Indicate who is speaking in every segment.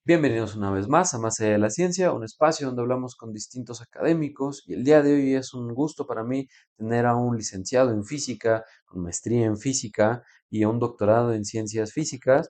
Speaker 1: Bienvenidos una vez más a Más allá de la ciencia, un espacio donde hablamos con distintos académicos y el día de hoy es un gusto para mí tener a un licenciado en física, con maestría en física y a un doctorado en ciencias físicas.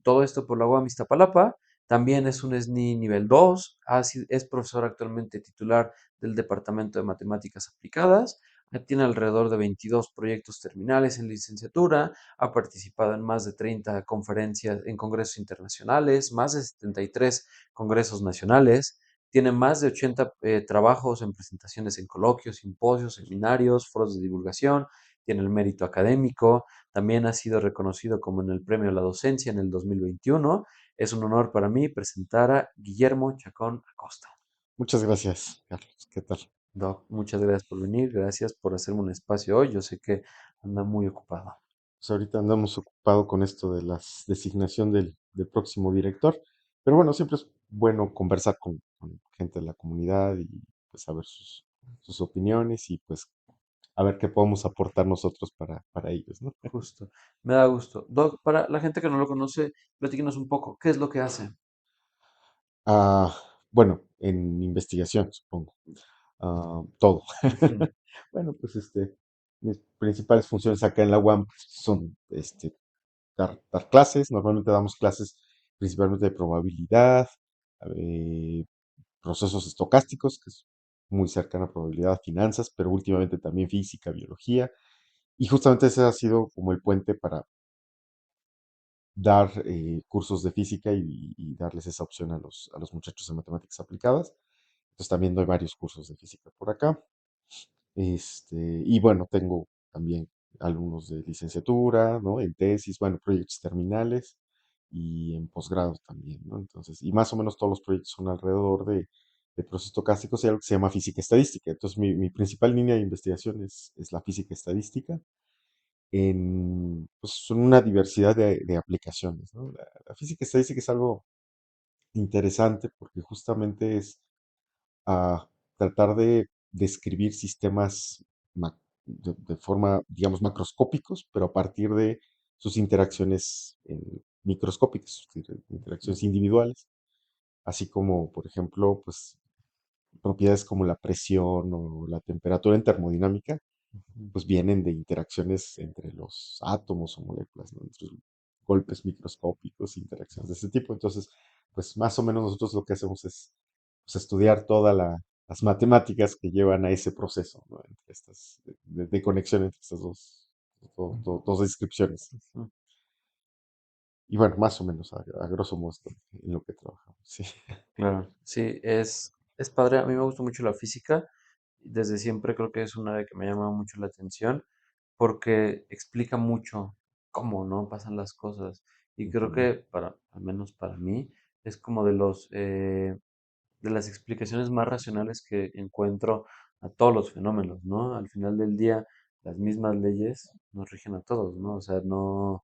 Speaker 1: Todo esto por la UAM Iztapalapa. También es un SNI nivel 2, es profesor actualmente titular del Departamento de Matemáticas Aplicadas. Tiene alrededor de 22 proyectos terminales en licenciatura, ha participado en más de 30 conferencias en congresos internacionales, más de 73 congresos nacionales, tiene más de 80 trabajos en presentaciones en coloquios, simposios, seminarios, foros de divulgación, tiene el mérito académico, también ha sido reconocido como en el Premio a la Docencia en el 2021. Es un honor para mí presentar a Guillermo Chacón Acosta.
Speaker 2: Muchas gracias, Carlos. ¿Qué tal?
Speaker 1: Doc, muchas gracias por venir, gracias por hacerme un espacio hoy. Yo sé que anda muy ocupado.
Speaker 2: Pues ahorita andamos ocupados con esto de la designación del próximo director, pero bueno, siempre es bueno conversar con gente de la comunidad y pues saber sus opiniones y pues a ver qué podemos aportar nosotros para ellos, ¿no?
Speaker 1: Justo, me da gusto. Doc, para la gente que no lo conoce, platíquenos un poco, ¿qué es lo que hace?
Speaker 2: Ah, bueno, en investigación, supongo. Todo.
Speaker 1: Ujú,
Speaker 2: Bueno, pues mis principales funciones acá en la UAM son dar clases. Normalmente damos clases principalmente de probabilidad, eh, procesos estocásticos, que es muy cercana a probabilidad, finanzas, pero últimamente también física, biología. Y justamente ese ha sido como el puente para dar cursos de física y darles esa opción a los muchachos en matemáticas aplicadas. Entonces también doy varios cursos de física por acá. Y bueno, tengo también alumnos de licenciatura, ¿no? En tesis, bueno, proyectos terminales y en posgrado también, ¿no? Entonces, y más o menos todos los proyectos son alrededor de procesos estocásticos y algo que se llama física estadística. Entonces, mi principal línea de investigación es la física estadística pues, en una diversidad de aplicaciones, ¿no? La física estadística es algo interesante porque justamente es a tratar de describir sistemas de forma, digamos, macroscópicos, pero a partir de sus interacciones microscópicas, sus interacciones individuales, así como, por ejemplo, pues propiedades como la presión o la temperatura en termodinámica,
Speaker 1: ujú.
Speaker 2: pues vienen de interacciones entre los átomos o moléculas, ¿no? Entre golpes microscópicos, interacciones de ese tipo. Entonces, pues más o menos nosotros lo que hacemos es pues, estudiar todas las matemáticas que llevan a ese proceso, ¿no? Entre estas, de conexión entre estas dos descripciones.
Speaker 1: Ujú.
Speaker 2: Y bueno, más o menos a grosso modo en lo que trabajamos. Sí.
Speaker 1: Claro, sí, es padre. A mí me gusta mucho la física. Desde siempre creo que es un área que me llama mucho la atención porque explica mucho cómo, ¿no? Pasan las cosas. Y creo
Speaker 2: Ujú.
Speaker 1: que al menos para mí, es como de las explicaciones más racionales que encuentro a todos los fenómenos, ¿no? Al final del día, las mismas leyes nos rigen a todos, ¿no? O sea, no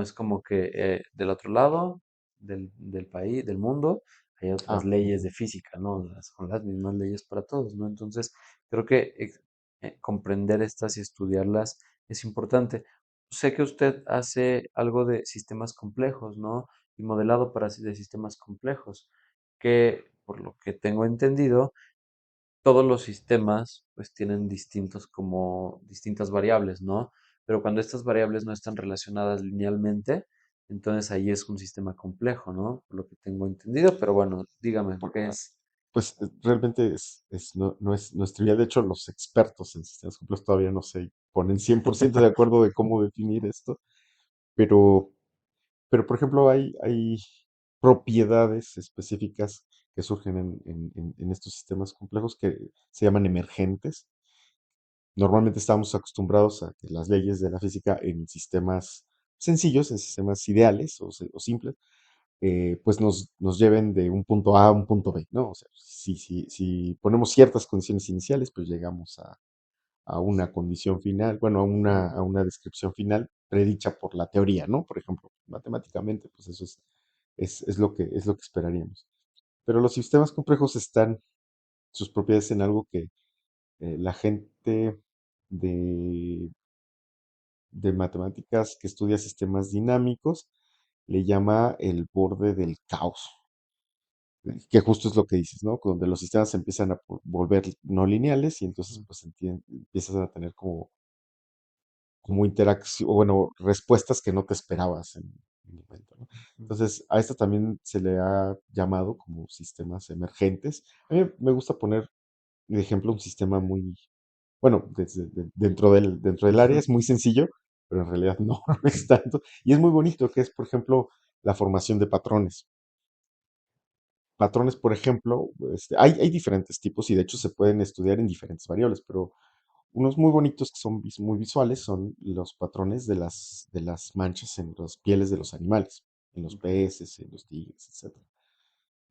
Speaker 1: es como que del otro lado del país, del mundo, hay otras
Speaker 2: Ah,
Speaker 1: leyes
Speaker 2: ujú.
Speaker 1: de física, ¿no? Son las mismas leyes para todos, ¿no? Entonces, creo que comprender estas y estudiarlas es importante. Sé que usted hace algo de sistemas complejos, ¿no? Y modelado de sistemas complejos, que por lo que tengo entendido, todos los sistemas pues tienen distintas variables, ¿no? Pero cuando estas variables no están relacionadas linealmente, entonces ahí es un sistema complejo, ¿no? Por lo que tengo entendido, pero bueno, dígame, ¿qué es?
Speaker 2: Pues realmente no es trivial. De hecho, los expertos en sistemas complejos todavía no se ponen 100% de acuerdo de cómo definir esto, pero, pero por ejemplo, hay propiedades específicas que surgen en estos sistemas complejos que se llaman emergentes. Normalmente estamos acostumbrados a que las leyes de la física en sistemas sencillos, en sistemas ideales o simples, pues nos lleven de un punto A a un punto B, ¿no? O sea, si ponemos ciertas condiciones iniciales, pues llegamos a una condición final, bueno, a una descripción final predicha por la teoría, ¿no? Por ejemplo, matemáticamente, pues eso es lo que esperaríamos. Pero los sistemas complejos están sus propiedades en algo que la gente de, de matemáticas que estudia sistemas dinámicos le llama el borde del caos, que justo es lo que dices, ¿no? Donde los sistemas se empiezan a volver no lineales y entonces
Speaker 1: ujú,
Speaker 2: pues empiezas a tener como interacción, o bueno, respuestas que no te esperabas en el momento, ¿no?
Speaker 1: ujú,
Speaker 2: Entonces, a esto también se le ha llamado como sistemas emergentes. A mí me gusta poner de ejemplo un sistema muy, bueno, dentro del área
Speaker 1: ujú,
Speaker 2: es muy sencillo, pero en realidad no, no es tanto. Y es muy bonito, que es, por ejemplo, la formación de patrones. Patrones, por ejemplo, hay diferentes tipos y de hecho se pueden estudiar en diferentes variables, pero unos muy bonitos que son muy visuales son los patrones de las manchas en las pieles de los animales, en los
Speaker 1: ujú,
Speaker 2: peces, en los tigres, etcétera.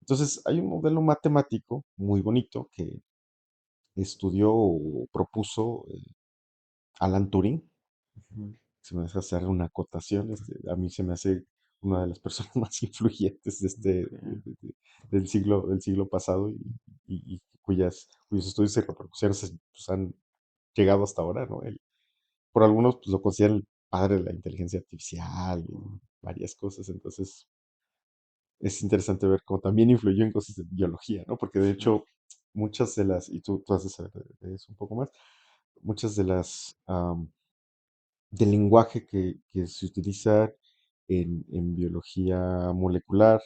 Speaker 2: Entonces, hay un modelo matemático muy bonito que estudió o propuso Alan Turing.
Speaker 1: ujú.
Speaker 2: Se me hace hacer una acotación, a mí se me hace una de las personas más influyentes
Speaker 1: Ok,
Speaker 2: del siglo pasado y cuyos estudios y repercusiones pues, han llegado hasta ahora, ¿no? Por algunos pues, lo consideran el padre de la inteligencia artificial y
Speaker 1: ujú,
Speaker 2: varias cosas, entonces es interesante ver cómo también influyó en cosas de biología, ¿no? Porque de
Speaker 1: sí,
Speaker 2: hecho muchas de las, y tú has de saber de eso un poco más, muchas de las del lenguaje que se utiliza en biología molecular,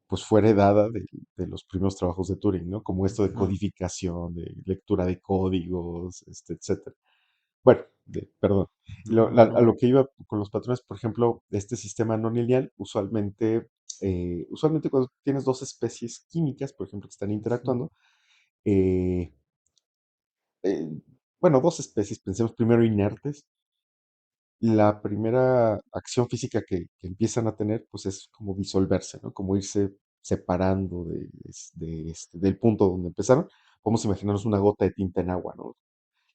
Speaker 2: pues fue heredada de los primeros trabajos de Turing, ¿no? Como esto de
Speaker 1: ujú,
Speaker 2: codificación, de lectura de códigos, etcétera. Bueno, perdón.
Speaker 1: no, no,
Speaker 2: A
Speaker 1: no,
Speaker 2: lo que iba con los patrones, por ejemplo, este sistema no lineal, usualmente cuando tienes dos especies químicas, por ejemplo, que están
Speaker 1: ujú,
Speaker 2: interactuando, eh, eh, bueno, dos especies, pensemos primero inertes, la primera acción física que empiezan a tener, pues es como disolverse, ¿no? Como irse separando del punto donde empezaron. Vamos a imaginarnos una gota de tinta en agua, ¿no?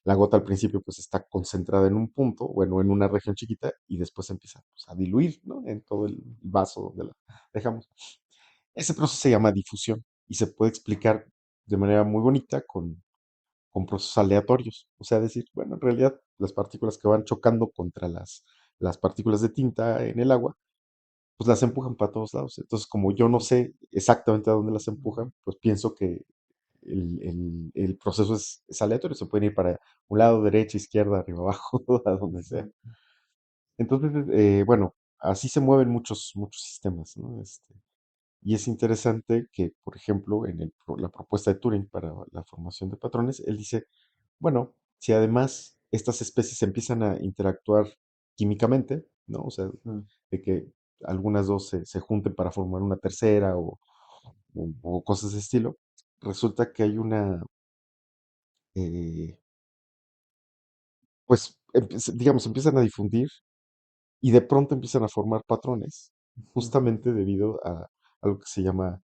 Speaker 2: La gota al principio pues está concentrada en un punto, bueno, en una región chiquita y después empieza pues, a diluir, ¿no? En todo el
Speaker 1: ujú,
Speaker 2: vaso donde la dejamos. Ese proceso se llama difusión y se puede explicar de manera muy bonita con procesos aleatorios. O sea, decir, bueno, en realidad las partículas que van chocando contra las partículas de tinta en el agua, pues las empujan para todos lados. Entonces, como yo no
Speaker 1: ujú,
Speaker 2: sé exactamente a dónde las
Speaker 1: ujú,
Speaker 2: empujan, pues pienso que el proceso es aleatorio. Se pueden ir para un lado, derecha, izquierda, arriba, abajo, a donde sea.
Speaker 1: ujú,
Speaker 2: Entonces, bueno, así se mueven muchos sistemas, ¿no? Y es interesante que, por ejemplo, la propuesta de Turing para la formación de patrones, él dice, bueno, si además estas especies empiezan a interactuar químicamente, ¿no? O sea,
Speaker 1: ujú,
Speaker 2: de que algunas dos se junten para formar una tercera o cosas de estilo, resulta que hay eh, pues, digamos, empiezan a difundir y de pronto empiezan a formar patrones,
Speaker 1: ujú,
Speaker 2: justamente debido a algo que se llama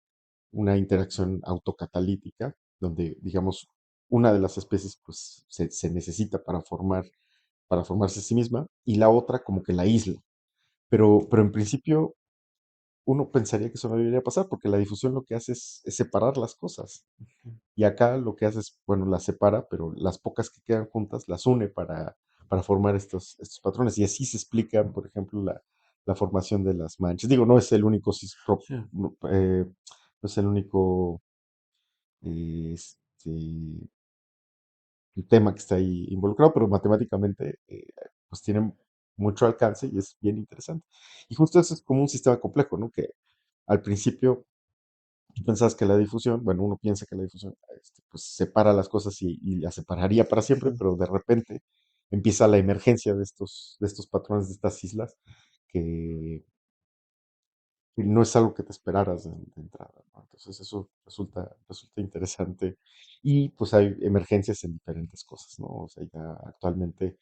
Speaker 2: una interacción autocatalítica, donde, digamos, una de las especies pues, se necesita para formarse a sí misma, y la otra como que la isla. Pero en principio uno pensaría que eso no debería pasar, porque la difusión lo que hace es separar las cosas. Y acá lo que hace es, bueno, las separa, pero las pocas que quedan juntas las une para formar estos patrones. Y así se explica, por ejemplo, la formación de las manchas. Digo, no es el único,
Speaker 1: sí,
Speaker 2: no es el único el tema que está ahí involucrado, pero matemáticamente pues tiene mucho alcance y es bien interesante. Y justo eso es como un sistema complejo, ¿no? Que al principio tú pensabas que la difusión, bueno, uno piensa que la difusión pues separa las cosas y las separaría para siempre,
Speaker 1: ujú,
Speaker 2: pero de repente empieza la emergencia de estos patrones de estas islas que no es algo que te esperaras de entrada, ¿no? Entonces eso resulta interesante y pues hay emergencias en diferentes cosas, ¿no? O sea, ya actualmente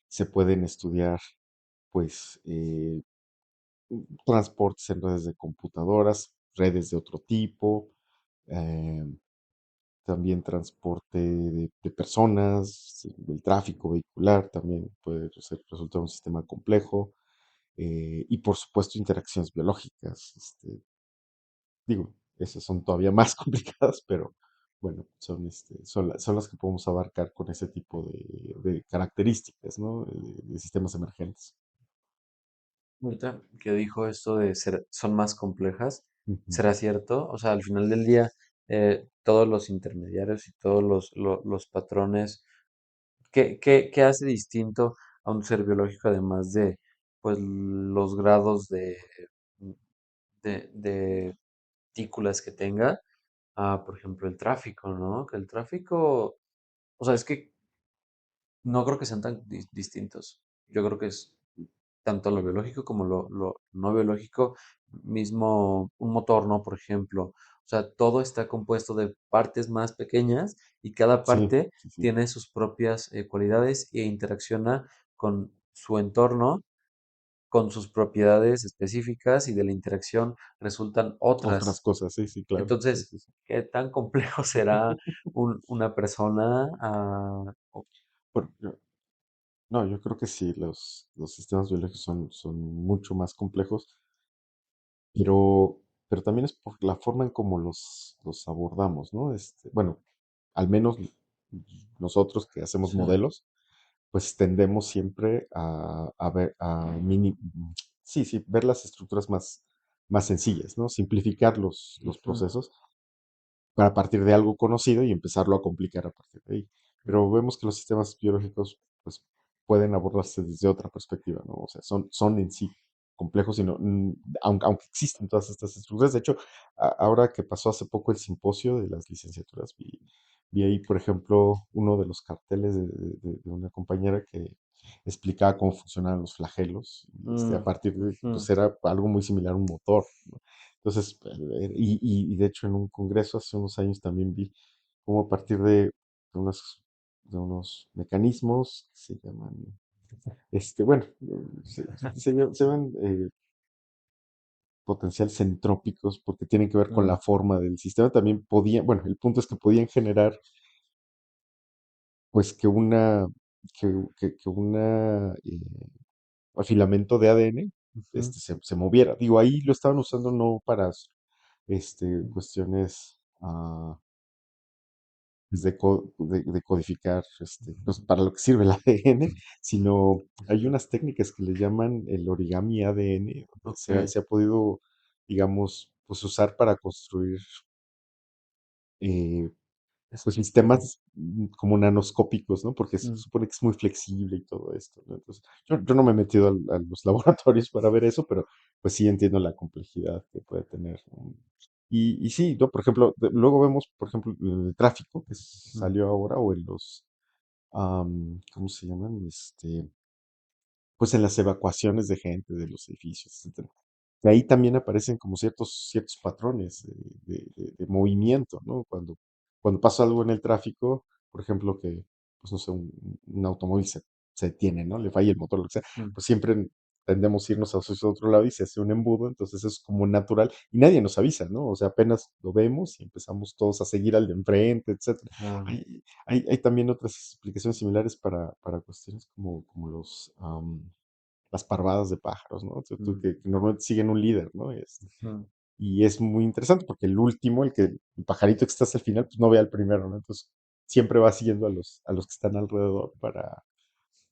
Speaker 2: se pueden estudiar pues transportes en redes de computadoras, redes de otro tipo, eh, también transporte de personas, el tráfico vehicular también puede resultar un sistema complejo y por supuesto interacciones biológicas. Digo, esas son todavía más complicadas, pero bueno, son las que podemos abarcar con ese tipo de características, ¿no? De sistemas emergentes.
Speaker 1: Ahorita que dijo esto de ser, son más complejas,
Speaker 2: Ujú.
Speaker 1: ¿será cierto? O sea, al final del día, todos los intermediarios y todos los patrones, ¿qué hace distinto a un ser biológico además de, pues, los grados de partículas que tenga? Por ejemplo, el tráfico, ¿no? Que el tráfico, o sea, es que no creo que sean tan distintos. Yo creo que es tanto lo biológico como lo no biológico, mismo un motor, ¿no? Por ejemplo. O sea, todo está compuesto de partes más pequeñas y cada
Speaker 2: Sí,
Speaker 1: parte
Speaker 2: sí, sí.
Speaker 1: tiene sus propias cualidades e interacciona con su entorno, con sus propiedades específicas y de la interacción resultan
Speaker 2: Otras
Speaker 1: otras.
Speaker 2: cosas, sí, sí, claro. Sí,
Speaker 1: Entonces,
Speaker 2: sí, sí.
Speaker 1: ¿qué tan complejo será una persona?
Speaker 2: Por- yo- no, yo creo que sí, los sistemas biológicos son mucho más complejos, pero también es por la forma en cómo los abordamos, ¿no? Bueno, al menos nosotros que hacemos
Speaker 1: Sí,
Speaker 2: modelos, pues tendemos siempre a ver, sí, sí, ver las estructuras más sencillas, ¿no? Simplificar los
Speaker 1: ujú,
Speaker 2: procesos para partir de algo conocido y empezarlo a complicar a partir de ahí. Pero vemos que los sistemas biológicos, pues, pueden abordarse desde otra perspectiva, ¿no? O sea, son en sí complejos, y aunque existen todas estas estructuras. De hecho, ahora que pasó hace poco el simposio de las licenciaturas, vi ahí, por ejemplo, uno de los carteles de una compañera que explicaba cómo funcionaban los flagelos. Y a partir de,
Speaker 1: ujú,
Speaker 2: pues era algo muy similar a un motor, ¿no? Entonces, y de hecho en un congreso hace unos años también vi cómo a partir de unos mecanismos que se llaman, bueno, se llaman potenciales entrópicos porque tienen que ver con la
Speaker 1: mm,
Speaker 2: forma del sistema. También podían, bueno, el punto es que podían generar, pues, que un filamento de ADN
Speaker 1: ujú,
Speaker 2: se moviera. Digo, ahí lo estaban usando no para cuestiones pues, de codificar, pues, para lo que sirve el ADN, sino hay
Speaker 1: ujú.
Speaker 2: unas técnicas que le llaman el origami ADN, donde
Speaker 1: Ok,
Speaker 2: se ha podido, digamos, pues usar para construir eh, pues
Speaker 1: estructura.
Speaker 2: sistemas como nanoscópicos, ¿no? Porque se
Speaker 1: Mm,
Speaker 2: supone que es muy flexible y todo esto, ¿no? Entonces, yo no me he metido a los laboratorios para ver eso, pero pues sí entiendo la complejidad que puede tener, ¿no? Y sí, ¿no? Por ejemplo, luego vemos, por ejemplo, el tráfico que
Speaker 1: mm,
Speaker 2: salió ahora, o ¿cómo se llaman? Pues en las evacuaciones de gente de los edificios, etcétera. Y ahí también aparecen como ciertos patrones de movimiento, ¿no? Cuando pasa algo en el tráfico, por ejemplo, que, pues no sé, un automóvil se detiene, ¿no? Le falla el motor, lo que sea,
Speaker 1: mm,
Speaker 2: pues siempre tendemos a irnos hacia otro lado y se hace un embudo, entonces es como natural y nadie nos avisa, ¿no? O sea, apenas lo vemos y empezamos todos a seguir al de enfrente, etcétera.
Speaker 1: claro,
Speaker 2: Hay también otras explicaciones similares para cuestiones como las parvadas de pájaros, ¿no?
Speaker 1: mm,
Speaker 2: Que normalmente siguen un líder, ¿no?
Speaker 1: ujú,
Speaker 2: Y es muy interesante porque el último, el pajarito que está hasta el final, pues no ve al primero, ¿no? Entonces siempre va siguiendo a los que están alrededor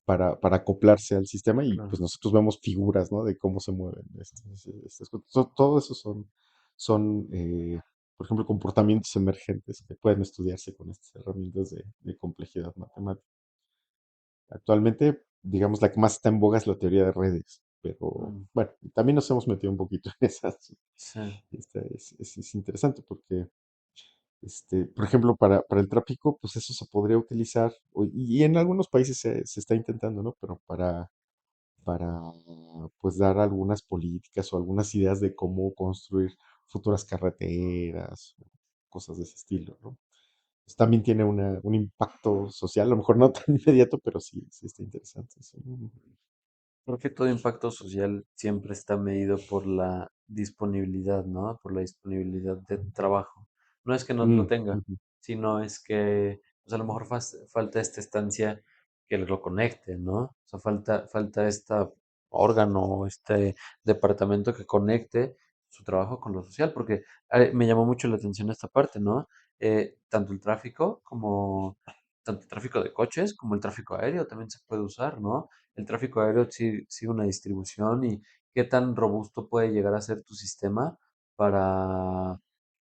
Speaker 2: para acoplarse al sistema, y pues
Speaker 1: claro,
Speaker 2: nosotros vemos figuras, ¿no? De cómo se mueven estas cosas. Todo eso son, por ejemplo, comportamientos emergentes que pueden estudiarse con estas herramientas de complejidad matemática. Actualmente, digamos, la que más está en boga es la teoría de redes, pero
Speaker 1: mm,
Speaker 2: bueno, también nos hemos metido un poquito en esas.
Speaker 1: sí,
Speaker 2: Es interesante porque, por ejemplo, para el tráfico, pues eso se podría utilizar, y en algunos países se está intentando, ¿no? Pero para, pues, dar algunas políticas o algunas ideas de cómo construir futuras carreteras, o cosas de ese estilo, ¿no? Pues también tiene un impacto social, a lo mejor no tan inmediato, pero sí, sí está interesante. Sí.
Speaker 1: creo que todo impacto social siempre está medido por la disponibilidad, ¿no? Por la disponibilidad de trabajo. No es que no lo
Speaker 2: Mm,
Speaker 1: tenga,
Speaker 2: ujú,
Speaker 1: sino es que, pues a lo mejor falta esta estancia que lo conecte, ¿no? O sea, falta este órgano, este departamento que conecte su trabajo con lo social, porque me llamó mucho la atención esta parte, ¿no? Tanto el tráfico tanto el tráfico de coches como el tráfico aéreo también se puede usar, ¿no? El tráfico aéreo sí sigue una distribución qué tan robusto puede llegar a ser tu sistema para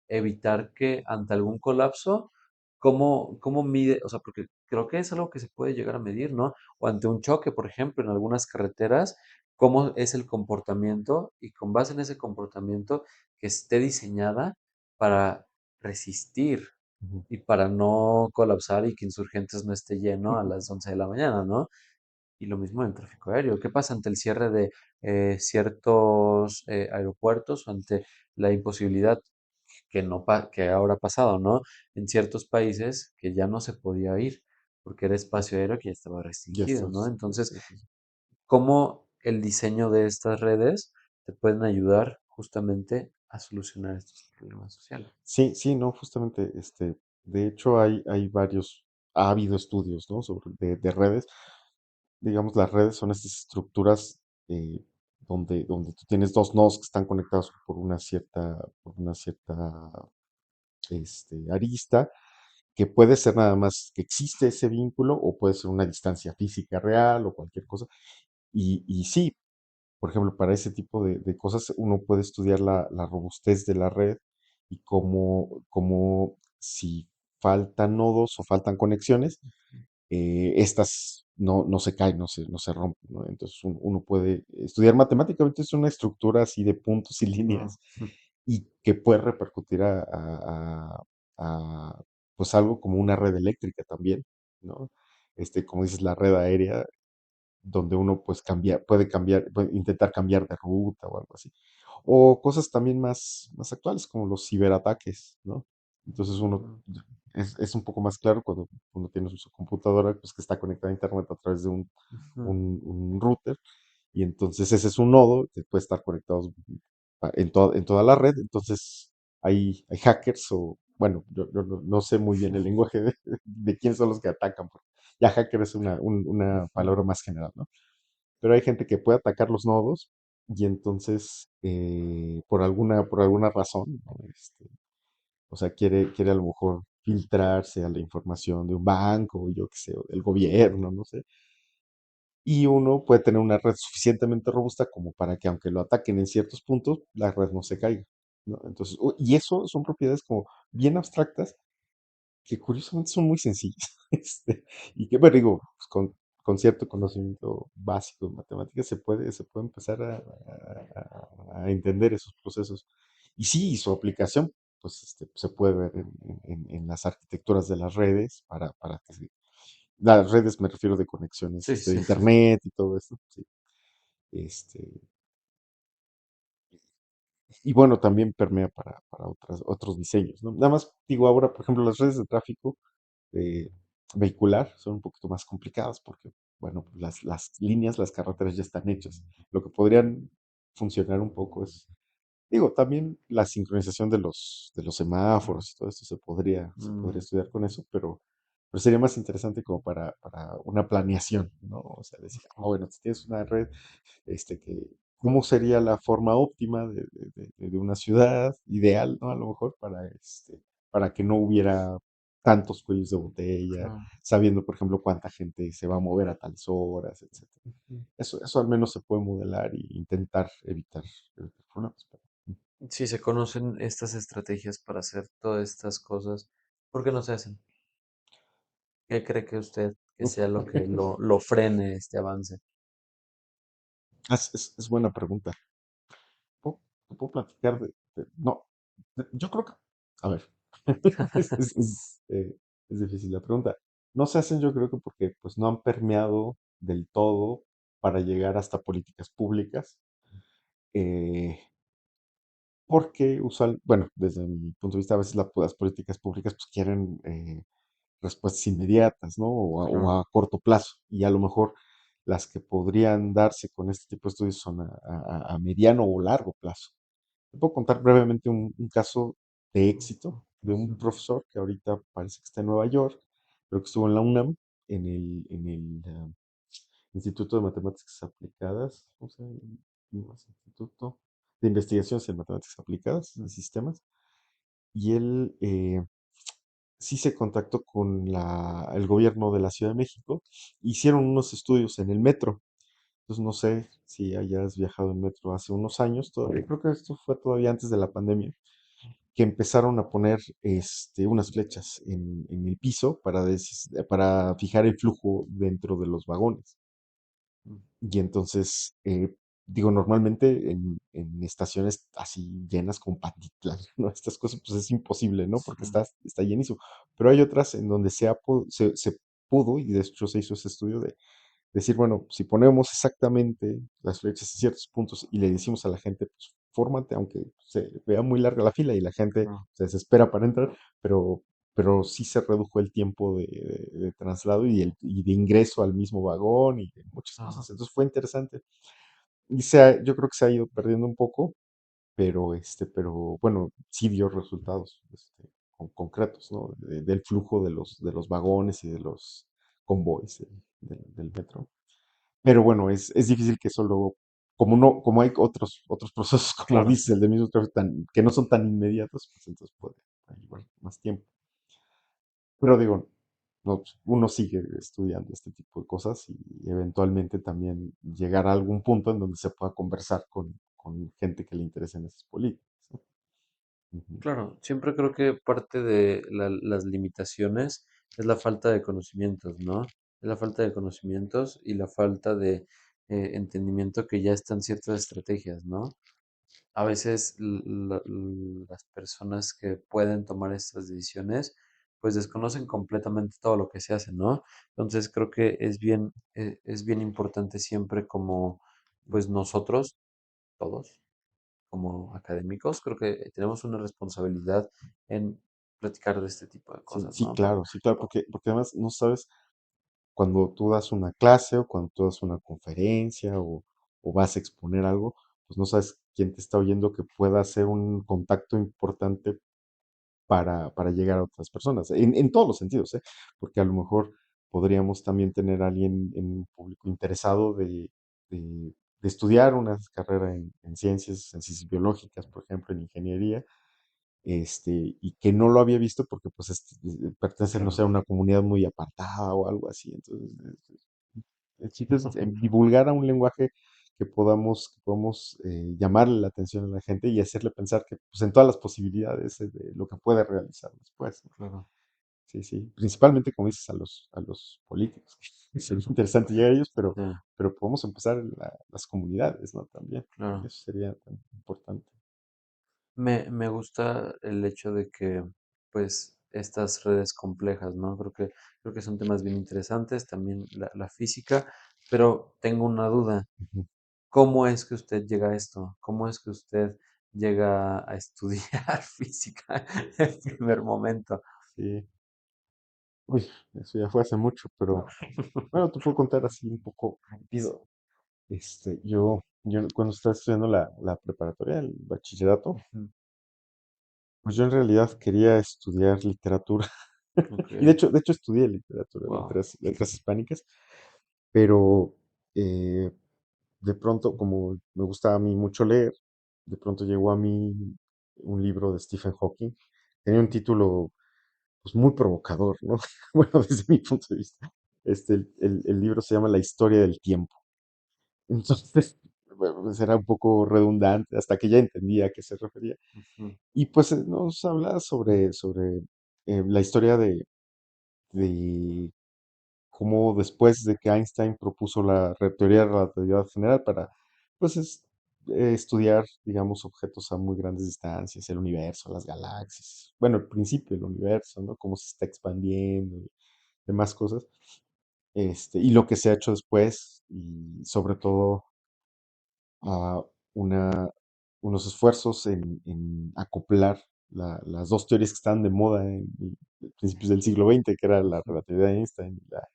Speaker 1: evitar que ante algún colapso, cómo mide? O sea, porque creo que es algo que se puede llegar a medir, ¿no? O ante un choque, por ejemplo, en algunas carreteras, cómo es el comportamiento y con base en ese comportamiento que esté diseñada para resistir
Speaker 2: Ujú.
Speaker 1: y para no colapsar y que Insurgentes no esté lleno a las 11 de la mañana, ¿no? Y lo mismo en el tráfico aéreo. ¿Qué pasa ante el cierre de ciertos aeropuertos o ante la imposibilidad que ahora ha pasado, ¿no? En ciertos países que ya no se podía ir porque era espacio aéreo que ya estaba
Speaker 2: Ya
Speaker 1: restringido, ¿no?
Speaker 2: estás.
Speaker 1: Entonces,
Speaker 2: Sí, sí, sí.
Speaker 1: ¿cómo el diseño de estas redes te pueden ayudar justamente a solucionar estos problemas sociales?
Speaker 2: Sí, sí, no, justamente, de hecho hay varios, ha habido estudios, ¿no? Sobre de redes. Digamos, las redes son estas estructuras donde tú tienes dos nodos que están conectados por una cierta arista, que puede ser nada más que existe ese vínculo o puede ser una distancia física real o cualquier cosa. Y sí, por ejemplo, para ese tipo de cosas uno puede estudiar la robustez de la red y cómo si faltan nodos o faltan conexiones, estas no se caen, no se rompen, ¿no? Entonces uno puede estudiar matemáticamente, es una estructura así de puntos y
Speaker 1: No.
Speaker 2: líneas y que puede repercutir pues algo como una red eléctrica también, ¿no? Como dices, la red aérea, donde uno pues puede intentar cambiar de ruta o algo así. O cosas también más actuales, como los ciberataques, ¿no? Entonces
Speaker 1: Ujú,
Speaker 2: es un poco más claro cuando uno tiene su computadora, pues que está conectada a internet a través de
Speaker 1: ujú,
Speaker 2: un router, y entonces ese es un nodo que puede estar conectado en toda la red. Entonces hay hackers o, bueno, yo no sé muy bien el lenguaje de quién son los que atacan, porque ya hacker es una
Speaker 1: ujú,
Speaker 2: palabra más general, ¿no? Pero hay gente que puede atacar los nodos y entonces, por alguna razón, ¿no? O sea, quiere a lo mejor filtrarse a la información de un banco, yo qué sé, o del gobierno, no sé. Y uno puede tener una red suficientemente robusta como para que aunque lo ataquen en ciertos puntos, la red no se caiga, ¿no? Entonces, y eso son propiedades como bien abstractas que curiosamente son muy sencillas. Y que, bueno, digo, pues, con cierto conocimiento básico de matemáticas se puede empezar a entender esos procesos. Y sí, su aplicación, pues se puede ver en las arquitecturas de las redes para que las redes, me refiero, de conexiones
Speaker 1: sí,
Speaker 2: de
Speaker 1: sí.
Speaker 2: internet y todo eso. Sí. Este, y bueno, también permea para otros diseños, ¿no? Nada más digo ahora, por ejemplo, las redes de tráfico eh, vehicular son un poquito más complicadas porque, bueno, las líneas, las carreteras ya están hechas. Lo que podrían funcionar un poco es, digo, también la sincronización de los semáforos y todo esto se podría
Speaker 1: Mm,
Speaker 2: estudiar con eso, pero sería más interesante como para una planeación, ¿no? O sea, decir, bueno, si tienes una red, ¿cómo sería la forma óptima de una ciudad ideal, ¿no? A lo mejor para que no hubiera tantos cuellos de botella,
Speaker 1: claro.
Speaker 2: sabiendo, por ejemplo, cuánta gente se va a mover a tales horas, etcétera.
Speaker 1: Ujú.
Speaker 2: Eso al menos se puede modelar e intentar evitar problemas.
Speaker 1: Si se conocen estas estrategias para hacer todas estas cosas, ¿por qué no se hacen? ¿Qué cree que usted que sea lo que lo frene este avance?
Speaker 2: Es buena pregunta. ¿Te puedo platicar no, yo creo que, a ver, es difícil la pregunta. No se hacen, yo creo que porque pues no han permeado del todo para llegar hasta políticas públicas, eh, porque bueno, desde mi punto de vista, a veces las políticas públicas pues quieren respuestas inmediatas, ¿no? O
Speaker 1: Claro.
Speaker 2: a corto plazo, y a lo mejor las que podrían darse con este tipo de estudios son a mediano o largo plazo. Te puedo contar brevemente un caso de éxito de un
Speaker 1: Ujú.
Speaker 2: profesor que ahorita parece que está en Nueva York, pero que estuvo en la UNAM, en el Instituto de Matemáticas Aplicadas. ¿Cómo se llama? Instituto de Investigaciones en Matemáticas Aplicadas y Sistemas. Y él sí se contactó con el gobierno de la Ciudad de México. Hicieron unos estudios en el metro Entonces no sé si hayas viajado en metro hace unos años, todavía, creo que esto fue todavía antes de la pandemia, que empezaron a poner unas flechas en el piso para fijar el flujo dentro de los vagones.
Speaker 1: mm,
Speaker 2: Y entonces, digo, normalmente en estaciones así llenas como Patitlán, ¿no? Estas cosas, pues es imposible, ¿no? Porque
Speaker 1: mm,
Speaker 2: está llenísimo. Pero hay otras en donde se pudo, y de hecho se hizo ese estudio de decir, bueno, si ponemos exactamente las flechas en ciertos puntos y le decimos a la gente, pues fórmate, aunque se vea muy larga la fila y la gente
Speaker 1: no,
Speaker 2: se desespera para entrar, pero, pero sí se redujo el tiempo de traslado y de ingreso al mismo vagón y de muchas cosas.
Speaker 1: ajá,
Speaker 2: Entonces fue interesante. Yo creo que se ha ido perdiendo un poco, pero bueno, sí dio resultados concretos, ¿no? Del flujo de los vagones y de los convoys del metro. Pero bueno, es difícil que solo, como no, como hay otros procesos, como
Speaker 1: claro,
Speaker 2: dices, el del mismo tráfico, que no son tan inmediatos, pues entonces puede llevar más tiempo. Pero digo, no, pues, uno sigue estudiando este tipo de cosas y eventualmente también llegar a algún punto en donde se pueda conversar con gente que le interesen esas políticas, ¿no? Ujú.
Speaker 1: claro. Siempre creo que parte de las limitaciones es la falta de conocimientos, ¿no? Es la falta de conocimientos y la falta de entendimiento que ya están ciertas estrategias, ¿no? A veces las personas que pueden tomar estas decisiones, pues desconocen completamente todo lo que se hace, ¿no? Entonces creo que es bien importante siempre como, pues nosotros, todos, como académicos, creo que tenemos una responsabilidad en platicar de este tipo de
Speaker 2: Sí,
Speaker 1: cosas, ¿no?
Speaker 2: sí, claro, porque además no sabes cuando tú das una clase o cuando tú das una conferencia o vas a exponer algo, pues no sabes quién te está oyendo que pueda hacer un contacto importante para llegar a otras personas, en todos los sentidos, ¿eh? Porque a lo mejor podríamos también tener a alguien en un público interesado de estudiar una carrera en ciencias biológicas, por ejemplo, en ingeniería, y que no lo había visto porque pues pertenece, no sé,
Speaker 1: Claro.
Speaker 2: a una comunidad muy apartada o algo así. Entonces, el chiste es divulgar a un lenguaje que podamos llamarle la atención a la gente y hacerle pensar que pues, en todas las posibilidades de lo que puede realizar después, ¿no?
Speaker 1: Claro,
Speaker 2: Sí, sí. Principalmente, como dices, a los políticos. Sería interesante llegar a ellos,
Speaker 1: sí,
Speaker 2: pero podemos empezar en las comunidades, ¿no? También.
Speaker 1: claro.
Speaker 2: Eso sería tan importante.
Speaker 1: Me gusta el hecho de que, pues, estas redes complejas, ¿no? Creo que son temas bien interesantes, también la física, pero tengo una duda.
Speaker 2: Ujú.
Speaker 1: ¿Cómo es que usted llega a esto? ¿Cómo es que usted llega a estudiar física en primer momento?
Speaker 2: Sí. Uy, eso ya fue hace mucho, pero bueno, te puedo contar así un poco rápido. Yo cuando estaba estudiando la preparatoria, el bachillerato,
Speaker 1: Ujú,
Speaker 2: pues yo en realidad quería estudiar literatura.
Speaker 1: ok,
Speaker 2: Y de hecho estudié literatura,
Speaker 1: wow,
Speaker 2: letras hispánicas, pero de pronto, como me gustaba a mí mucho leer, de pronto llegó a mí un libro de Stephen Hawking. Tenía un título pues muy provocador, ¿no? Bueno, desde mi punto de vista. El libro se llama La historia del tiempo. Entonces, bueno, pues era un poco redundante hasta que ya entendía a qué se refería.
Speaker 1: ujú,
Speaker 2: Y pues nos habla sobre la historia de cómo después de que Einstein propuso la teoría de relatividad general para, pues, estudiar, digamos, objetos a muy grandes distancias, el universo, las galaxias, bueno, el principio del universo, ¿no? Cómo se está expandiendo y demás cosas, y lo que se ha hecho después, y sobre todo a unos esfuerzos en acoplar las dos teorías que están de moda en principios del siglo XX, que era la
Speaker 1: ujú,
Speaker 2: relatividad de Einstein y la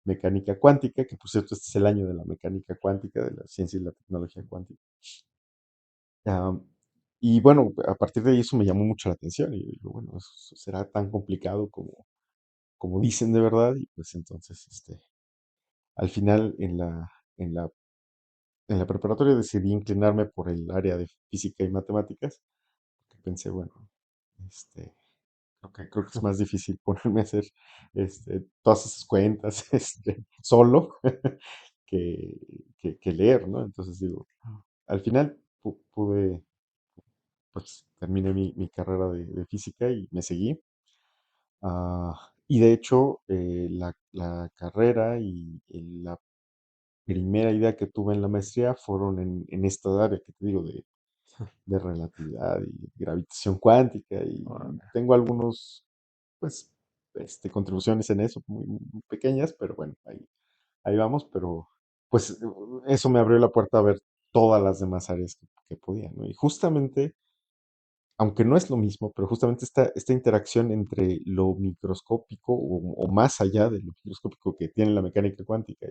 Speaker 2: mecánica cuántica, que por cierto este es el año de la mecánica cuántica, de la ciencia y la tecnología cuántica. Am, y bueno, a partir de ahí eso me llamó mucho la atención y digo, bueno, eso será tan complicado como dicen de verdad y pues entonces, al final en la preparatoria decidí inclinarme por el área de física y matemáticas, que pensé, bueno, este, creo que es más difícil ponerme a hacer todas esas cuentas solo que, que leer, ¿no? Entonces digo,
Speaker 1: claro.
Speaker 2: al final pude, pues terminé mi carrera de física y me seguí. Y de hecho, la carrera y la primera idea que tuve en la maestría fueron en esta área que te digo de relatividad y gravitación cuántica y
Speaker 1: Órale.
Speaker 2: tengo algunos, pues, contribuciones en eso, muy pequeñas, pero bueno, ahí vamos, pero pues eso me abrió la puerta a ver todas las demás áreas que podía, ¿no? Y justamente, aunque no es lo mismo, pero justamente esta interacción entre lo microscópico o más allá de lo microscópico que tiene la mecánica cuántica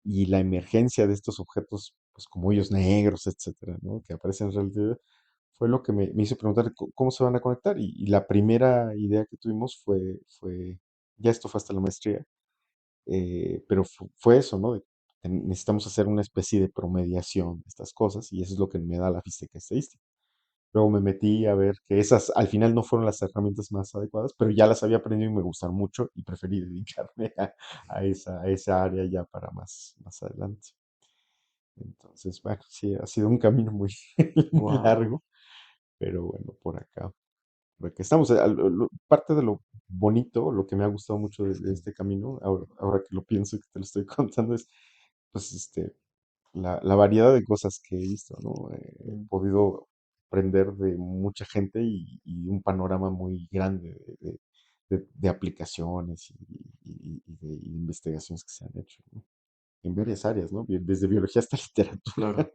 Speaker 2: y la emergencia de estos objetos, pues como hoyos negros, etcétera, ¿no? Que aparecen en realidad, fue lo que me hizo preguntar cómo se van a conectar. Y la primera idea que tuvimos ya esto fue hasta la maestría, pero fue eso, ¿no? Necesitamos hacer una especie de promediación de estas cosas y eso es lo que me da la física estadística. Luego me metí a ver que esas al final no fueron las herramientas más adecuadas, pero ya las había aprendido y me gustaron mucho y preferí dedicarme a esa área ya para más adelante. Entonces, bueno, sí, ha sido un camino muy, muy
Speaker 1: Wow.
Speaker 2: largo, pero bueno, por acá estamos. Parte de lo bonito, lo que me ha gustado mucho de este camino, ahora que lo pienso y que te lo estoy contando, es pues la variedad de cosas que he visto, ¿no? He podido aprender de mucha gente y un panorama muy grande de aplicaciones y de investigaciones que se han hecho, ¿no? En varias áreas, ¿no? Desde biología hasta literatura.
Speaker 1: Claro.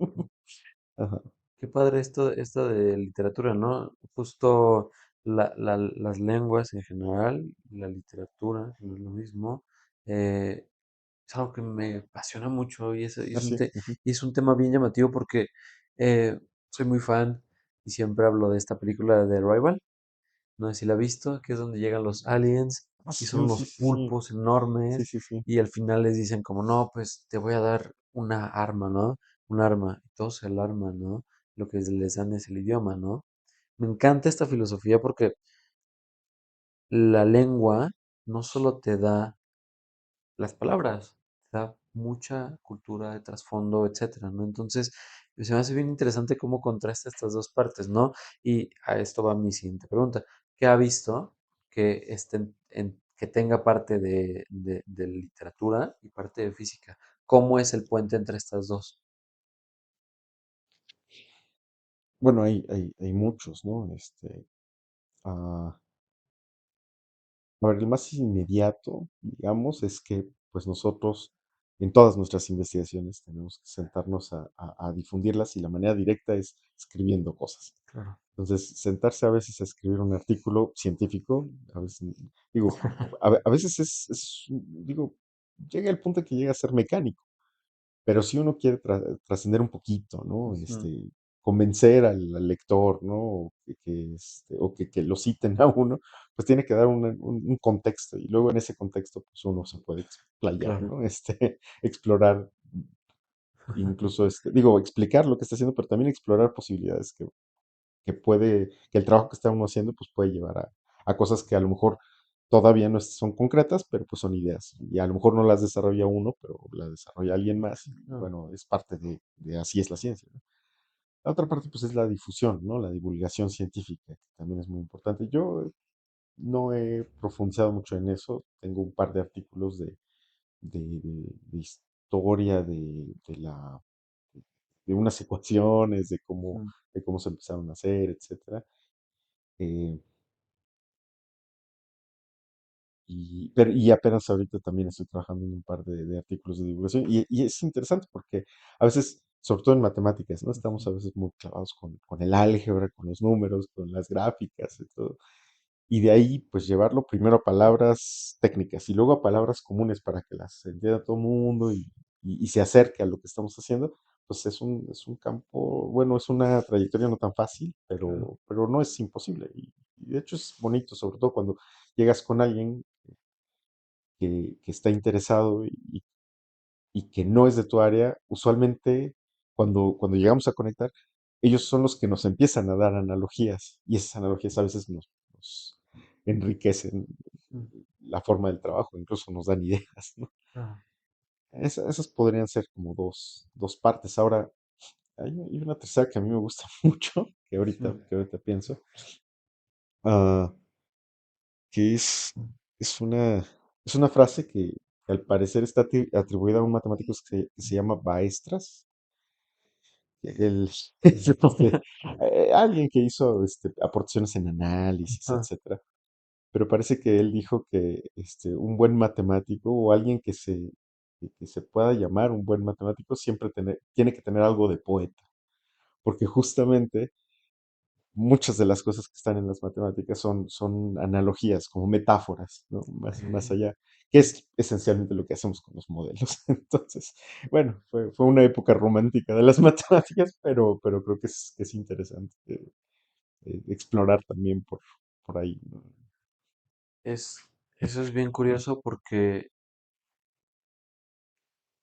Speaker 2: Ajá.
Speaker 1: Qué padre esto de literatura, ¿no? Justo las lenguas en general, la literatura, que no es lo mismo, eh, es algo que me apasiona mucho
Speaker 2: Así. Ujú.
Speaker 1: y es un tema bien llamativo porque soy muy fan y siempre hablo de esta película de Arrival. No sé si la has visto, que es donde llegan los aliens
Speaker 2: Ah,
Speaker 1: y son
Speaker 2: sí, sí,
Speaker 1: unos
Speaker 2: sí, sí.
Speaker 1: pulpos
Speaker 2: Sí,
Speaker 1: enormes
Speaker 2: sí, sí.
Speaker 1: y al final les dicen como, no, pues te voy a dar una arma, ¿no? Un arma. Y todos se alarman, ¿no? Lo que les dan es el idioma, ¿no? Me encanta esta filosofía porque la lengua no solo te da las palabras, te da mucha cultura de trasfondo, etcétera, ¿no? Entonces, se me hace bien interesante cómo contrasta estas dos partes, ¿no? Y a esto va mi siguiente pregunta. ¿Qué ha visto que, que tenga parte de literatura y parte de física? ¿Cómo es el puente entre estas dos?
Speaker 2: Bueno, hay muchos, ¿no? Ah, a ver, el más inmediato, digamos, es que pues nosotros en todas nuestras investigaciones tenemos que sentarnos a difundirlas y la manera directa es escribiendo cosas.
Speaker 1: Claro.
Speaker 2: Entonces, sentarse a veces a escribir un artículo científico, a veces, digo, a veces digo, llega el punto que llega a ser mecánico. Pero si uno quiere trascender un poquito, ¿no?
Speaker 1: Ujú.
Speaker 2: Convencer al lector, ¿no? O que lo citen a uno, pues tiene que dar un contexto y luego en ese contexto pues uno se puede explayar,
Speaker 1: Claro.
Speaker 2: ¿no? Explorar, incluso, digo, explicar lo que está haciendo, pero también explorar posibilidades que el trabajo que está uno haciendo pues puede llevar a cosas que a lo mejor todavía no son concretas, pero pues son ideas. Y a lo mejor no las desarrolla uno, pero las desarrolla alguien más. Y
Speaker 1: Claro.
Speaker 2: bueno, es parte de así es la ciencia, ¿no? La otra parte pues es la difusión, ¿no? La divulgación científica, que también es muy importante. Yo no he profundizado mucho en eso. Tengo un par de artículos de historia de unas ecuaciones,
Speaker 1: Mm.
Speaker 2: de cómo se empezaron a hacer, etcétera. Eh, y apenas ahorita también estoy trabajando en un par de artículos de divulgación y es interesante porque a veces, sobre todo en matemáticas, ¿no? Estamos a veces muy clavados con el álgebra, con los números, con las gráficas y todo. Y de ahí, pues llevarlo primero a palabras técnicas y luego a palabras comunes para que las entienda todo el mundo y se acerque a lo que estamos haciendo, pues es un campo, bueno, es una trayectoria no tan fácil,
Speaker 1: Claro.
Speaker 2: pero no es imposible. Y de hecho es bonito, sobre todo cuando llegas con alguien que está interesado y que no es de tu área, usualmente cuando llegamos a conectar, ellos son los que nos empiezan a dar analogías y esas analogías a veces nos enriquecen
Speaker 1: Mm.
Speaker 2: la forma del trabajo, incluso nos dan ideas, ¿no?
Speaker 1: Claro.
Speaker 2: esas podrían ser como dos partes. Ahora, hay una tercera que a mí me gusta mucho,
Speaker 1: Sí.
Speaker 2: que ahorita pienso, ah, que es una frase que al parecer está atribuida a un matemático que se llama Baestras. El, alguien que hizo aportaciones en análisis,
Speaker 1: Ajá,
Speaker 2: etcétera. Pero parece que él dijo que un buen matemático o alguien que se pueda llamar un buen matemático siempre tiene que tener algo de poeta, porque justamente muchas de las cosas que están en las matemáticas son analogías, como metáforas, ¿no? Más
Speaker 1: ok.
Speaker 2: allá, que es esencialmente lo que hacemos con los modelos. Entonces, bueno, fue una época romántica de las matemáticas, pero creo que es interesante explorar también por ahí, ¿no?
Speaker 1: Es, eso es bien curioso porque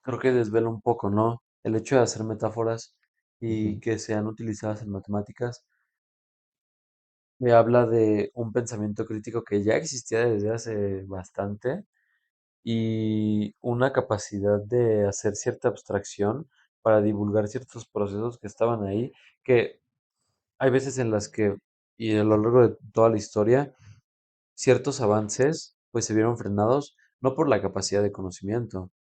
Speaker 1: creo que desvela un poco, ¿no? El hecho de hacer metáforas y
Speaker 2: Ujú,
Speaker 1: que sean utilizadas en matemáticas me habla de un pensamiento crítico que ya existía desde hace bastante y una capacidad de hacer cierta abstracción para divulgar ciertos procesos que estaban ahí, que hay veces en las que, y a lo largo de toda la historia, ciertos avances pues se vieron frenados no por la capacidad de conocimiento,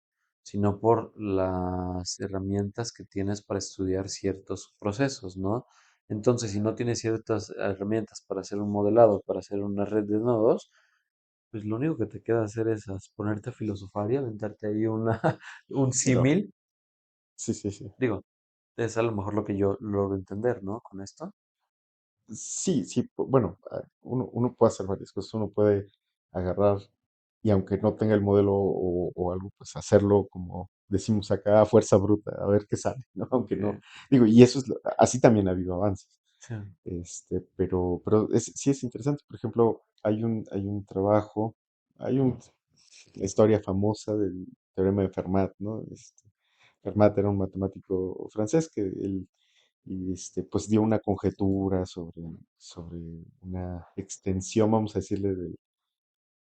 Speaker 1: sino por las herramientas que tienes para estudiar ciertos procesos, ¿no? Entonces, si no tienes ciertas herramientas para hacer un modelado, para hacer una red de nodos, pues lo único que te queda hacer es ponerte a filosofar y aventarte ahí un
Speaker 2: claro,
Speaker 1: símil.
Speaker 2: sí, sí, sí.
Speaker 1: Digo, es a lo mejor lo que yo logro entender, ¿no? Con esto.
Speaker 2: Sí, sí, bueno, uno puede hacer varias cosas, uno puede agarrar y aunque no tenga el modelo o algo, pues hacerlo como decimos acá a fuerza bruta, a ver qué sale, ¿no? Aunque
Speaker 1: Ok,
Speaker 2: no, digo, y eso es, así también ha habido avances,
Speaker 1: sí,
Speaker 2: pero sí es interesante, por ejemplo, hay un trabajo, hay una historia famosa del teorema de Fermat, ¿no? Fermat era un matemático francés que él pues dio una conjetura sobre una extensión, vamos a decirle,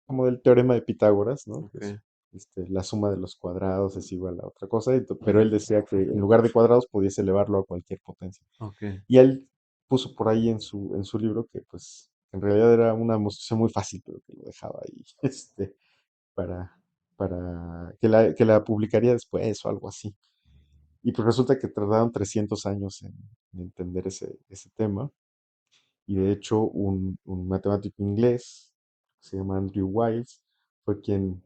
Speaker 2: como del teorema de Pitágoras, ¿no? Que
Speaker 1: ok,
Speaker 2: es la suma de los cuadrados es igual a otra cosa, pero él decía que en lugar de cuadrados pudiese elevarlo a cualquier potencia.
Speaker 1: ok,
Speaker 2: Y él puso por ahí en su libro que pues en realidad era una demostración muy fácil, pero que lo dejaba ahí, para, para que la publicaría después o algo así. Y pues resulta que tardaron 300 años en entender ese tema. Y de hecho un matemático inglés, que se llama Andrew Wiles, fue quien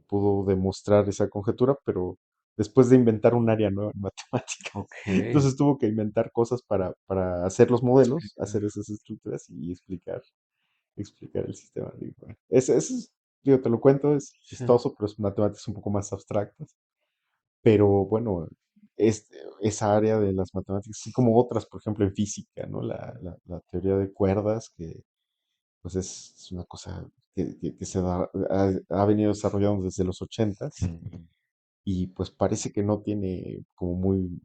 Speaker 2: pudo demostrar esa conjetura, pero después de inventar un área nueva en matemáticas.
Speaker 1: ok.
Speaker 2: Entonces tuvo que inventar cosas para hacer los modelos,
Speaker 1: Explicar.
Speaker 2: hacer esas estructuras y explicar el sistema. Digo, bueno, digo, te lo cuento, es
Speaker 1: Sí,
Speaker 2: chistoso, pero es matemáticas un poco más abstractas. Pero bueno, esa área de las matemáticas, así como otras, por ejemplo, en física, ¿no? La teoría de cuerdas, que pues es una cosa que ha venido desarrollando desde los ochentas y pues parece que no tiene como muy,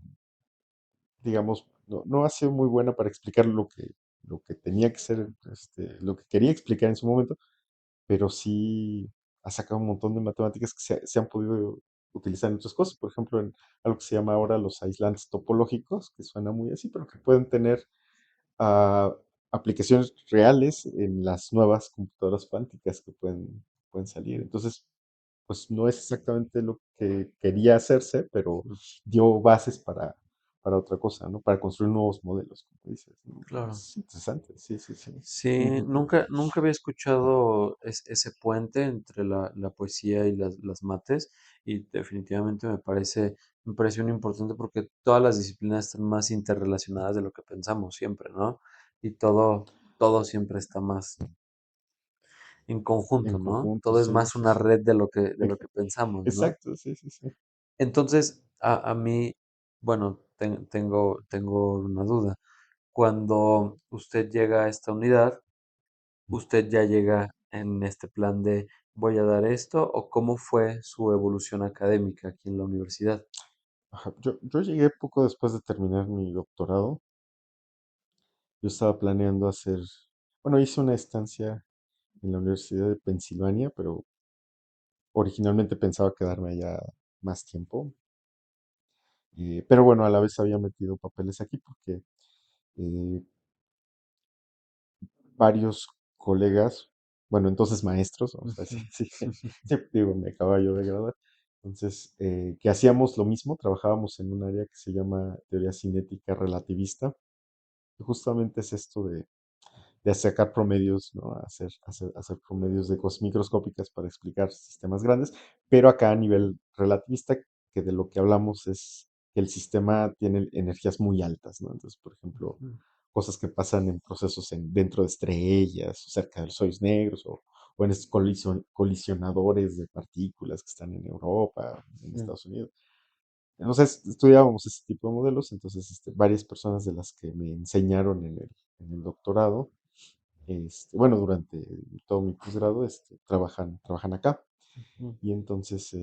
Speaker 2: digamos, no ha sido muy buena para explicar lo que tenía que ser, lo que quería explicar en su momento, pero sí ha sacado un montón de matemáticas que se han podido utilizar en otras cosas, por ejemplo, en algo que se llama ahora los aislantes topológicos, que suena muy así, pero que pueden tener ah, aplicaciones reales en las nuevas computadoras cuánticas que pueden salir. Entonces, pues no es exactamente lo que quería hacerse, pero
Speaker 1: sí,
Speaker 2: dio bases para otra cosa, ¿no? Para construir nuevos modelos, como dices, ¿no?
Speaker 1: claro.
Speaker 2: Es interesante, sí, sí, sí.
Speaker 1: Sí,
Speaker 2: Ujú.
Speaker 1: nunca había escuchado ese puente entre la poesía y las mates y definitivamente me parece un importante porque todas las disciplinas están más interrelacionadas de lo que pensamos siempre, ¿no? Y todo siempre está más en conjunto,
Speaker 2: En
Speaker 1: ¿no?
Speaker 2: conjunto,
Speaker 1: Todo es
Speaker 2: sí,
Speaker 1: más
Speaker 2: sí,
Speaker 1: una
Speaker 2: sí.
Speaker 1: red de lo que pensamos, ¿no?
Speaker 2: Exacto, sí, sí, sí.
Speaker 1: Entonces, a mí, bueno, tengo una duda. Cuando usted llega a esta unidad, ¿usted ya llega en este plan de voy a dar esto o cómo fue su evolución académica aquí en la universidad?
Speaker 2: Ajá, yo llegué poco después de terminar mi doctorado. Yo estaba planeando hacer, bueno, hice una estancia en la Universidad de Pensilvania, pero originalmente pensaba quedarme allá más tiempo. Pero bueno, a la vez había metido papeles aquí porque eh, varios colegas, bueno, entonces maestros, vamos a decir
Speaker 1: Ujú,
Speaker 2: así, sí, digo, me acababa yo de graduar, entonces, que hacíamos lo mismo, trabajábamos en un área que se llama teoría cinética relativista, que justamente es esto de sacar promedios, ¿no? Hacer promedios de cosas microscópicas para explicar sistemas grandes, pero acá a nivel relativista, que de lo que hablamos es que el sistema tiene energías muy altas, ¿no? Entonces, por ejemplo,
Speaker 1: ujú,
Speaker 2: cosas que pasan en procesos dentro de estrellas, o cerca de los hoyos negros, o en estos colisionadores de partículas que están en Europa, en
Speaker 1: ujú,
Speaker 2: Estados Unidos. Entonces, estudiábamos ese tipo de modelos, entonces varias personas de las que me enseñaron en el doctorado, bueno, durante todo mi posgrado, trabajan acá.
Speaker 1: ujú,
Speaker 2: Y entonces,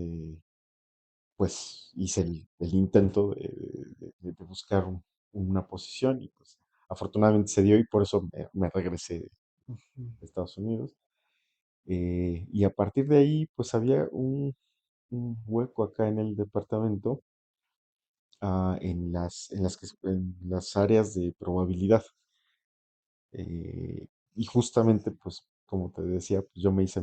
Speaker 2: pues hice el intento de buscar una posición y pues afortunadamente se dio y por eso me regresé de
Speaker 1: ujú,
Speaker 2: Estados Unidos. Y a partir de ahí, pues había un hueco acá en el departamento, en las áreas de probabilidad. Y justamente, pues, como te decía, pues yo me hice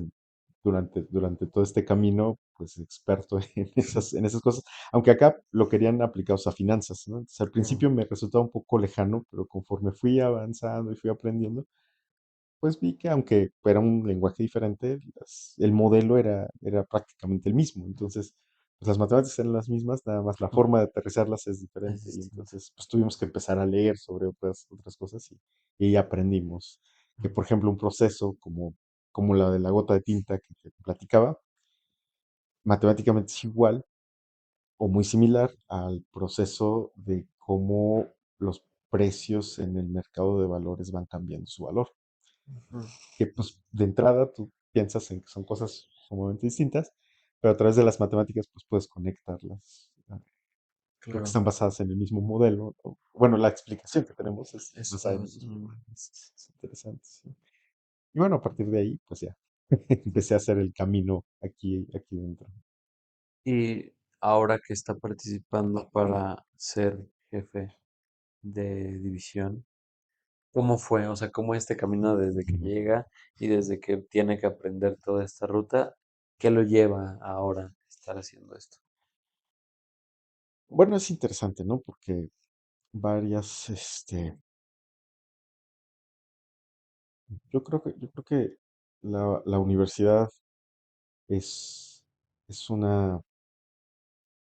Speaker 2: durante todo este camino, pues, experto en esas cosas, aunque acá lo querían aplicados a finanzas, ¿no? Entonces, al
Speaker 1: claro,
Speaker 2: principio me resultaba un poco lejano, pero conforme fui avanzando y fui aprendiendo, pues vi que aunque era un lenguaje diferente, el modelo era prácticamente el mismo. Entonces, pues las matemáticas eran las mismas, nada más la
Speaker 1: ujú,
Speaker 2: forma de aterrizarlas es
Speaker 1: es
Speaker 2: diferente. Y
Speaker 1: distinto.
Speaker 2: entonces, pues tuvimos que empezar a leer sobre otras cosas y ahí aprendimos que, por ejemplo, un proceso como la de la gota de tinta que te platicaba, matemáticamente es igual o muy similar al proceso de cómo los precios en el mercado de valores van cambiando su valor,
Speaker 1: Ujú,
Speaker 2: que pues de entrada tú piensas en que son cosas sumamente distintas, pero a través de las matemáticas pues puedes conectarlas, porque
Speaker 1: claro,
Speaker 2: están basadas en el mismo modelo. Bueno, la explicación que tenemos es
Speaker 1: eso
Speaker 2: basada en el
Speaker 1: es,
Speaker 2: mismo modelo. Es interesante, sí. Y bueno, a partir de ahí, pues ya, empecé a hacer el camino aquí dentro.
Speaker 1: y ahora que está participando para ser jefe de división, ¿cómo fue? O sea, ¿cómo este camino desde que llega y desde que tiene que aprender toda esta ruta? ¿Qué lo lleva ahora a estar haciendo esto?
Speaker 2: Bueno, es interesante, ¿no? Porque varias, yo creo que la universidad es, es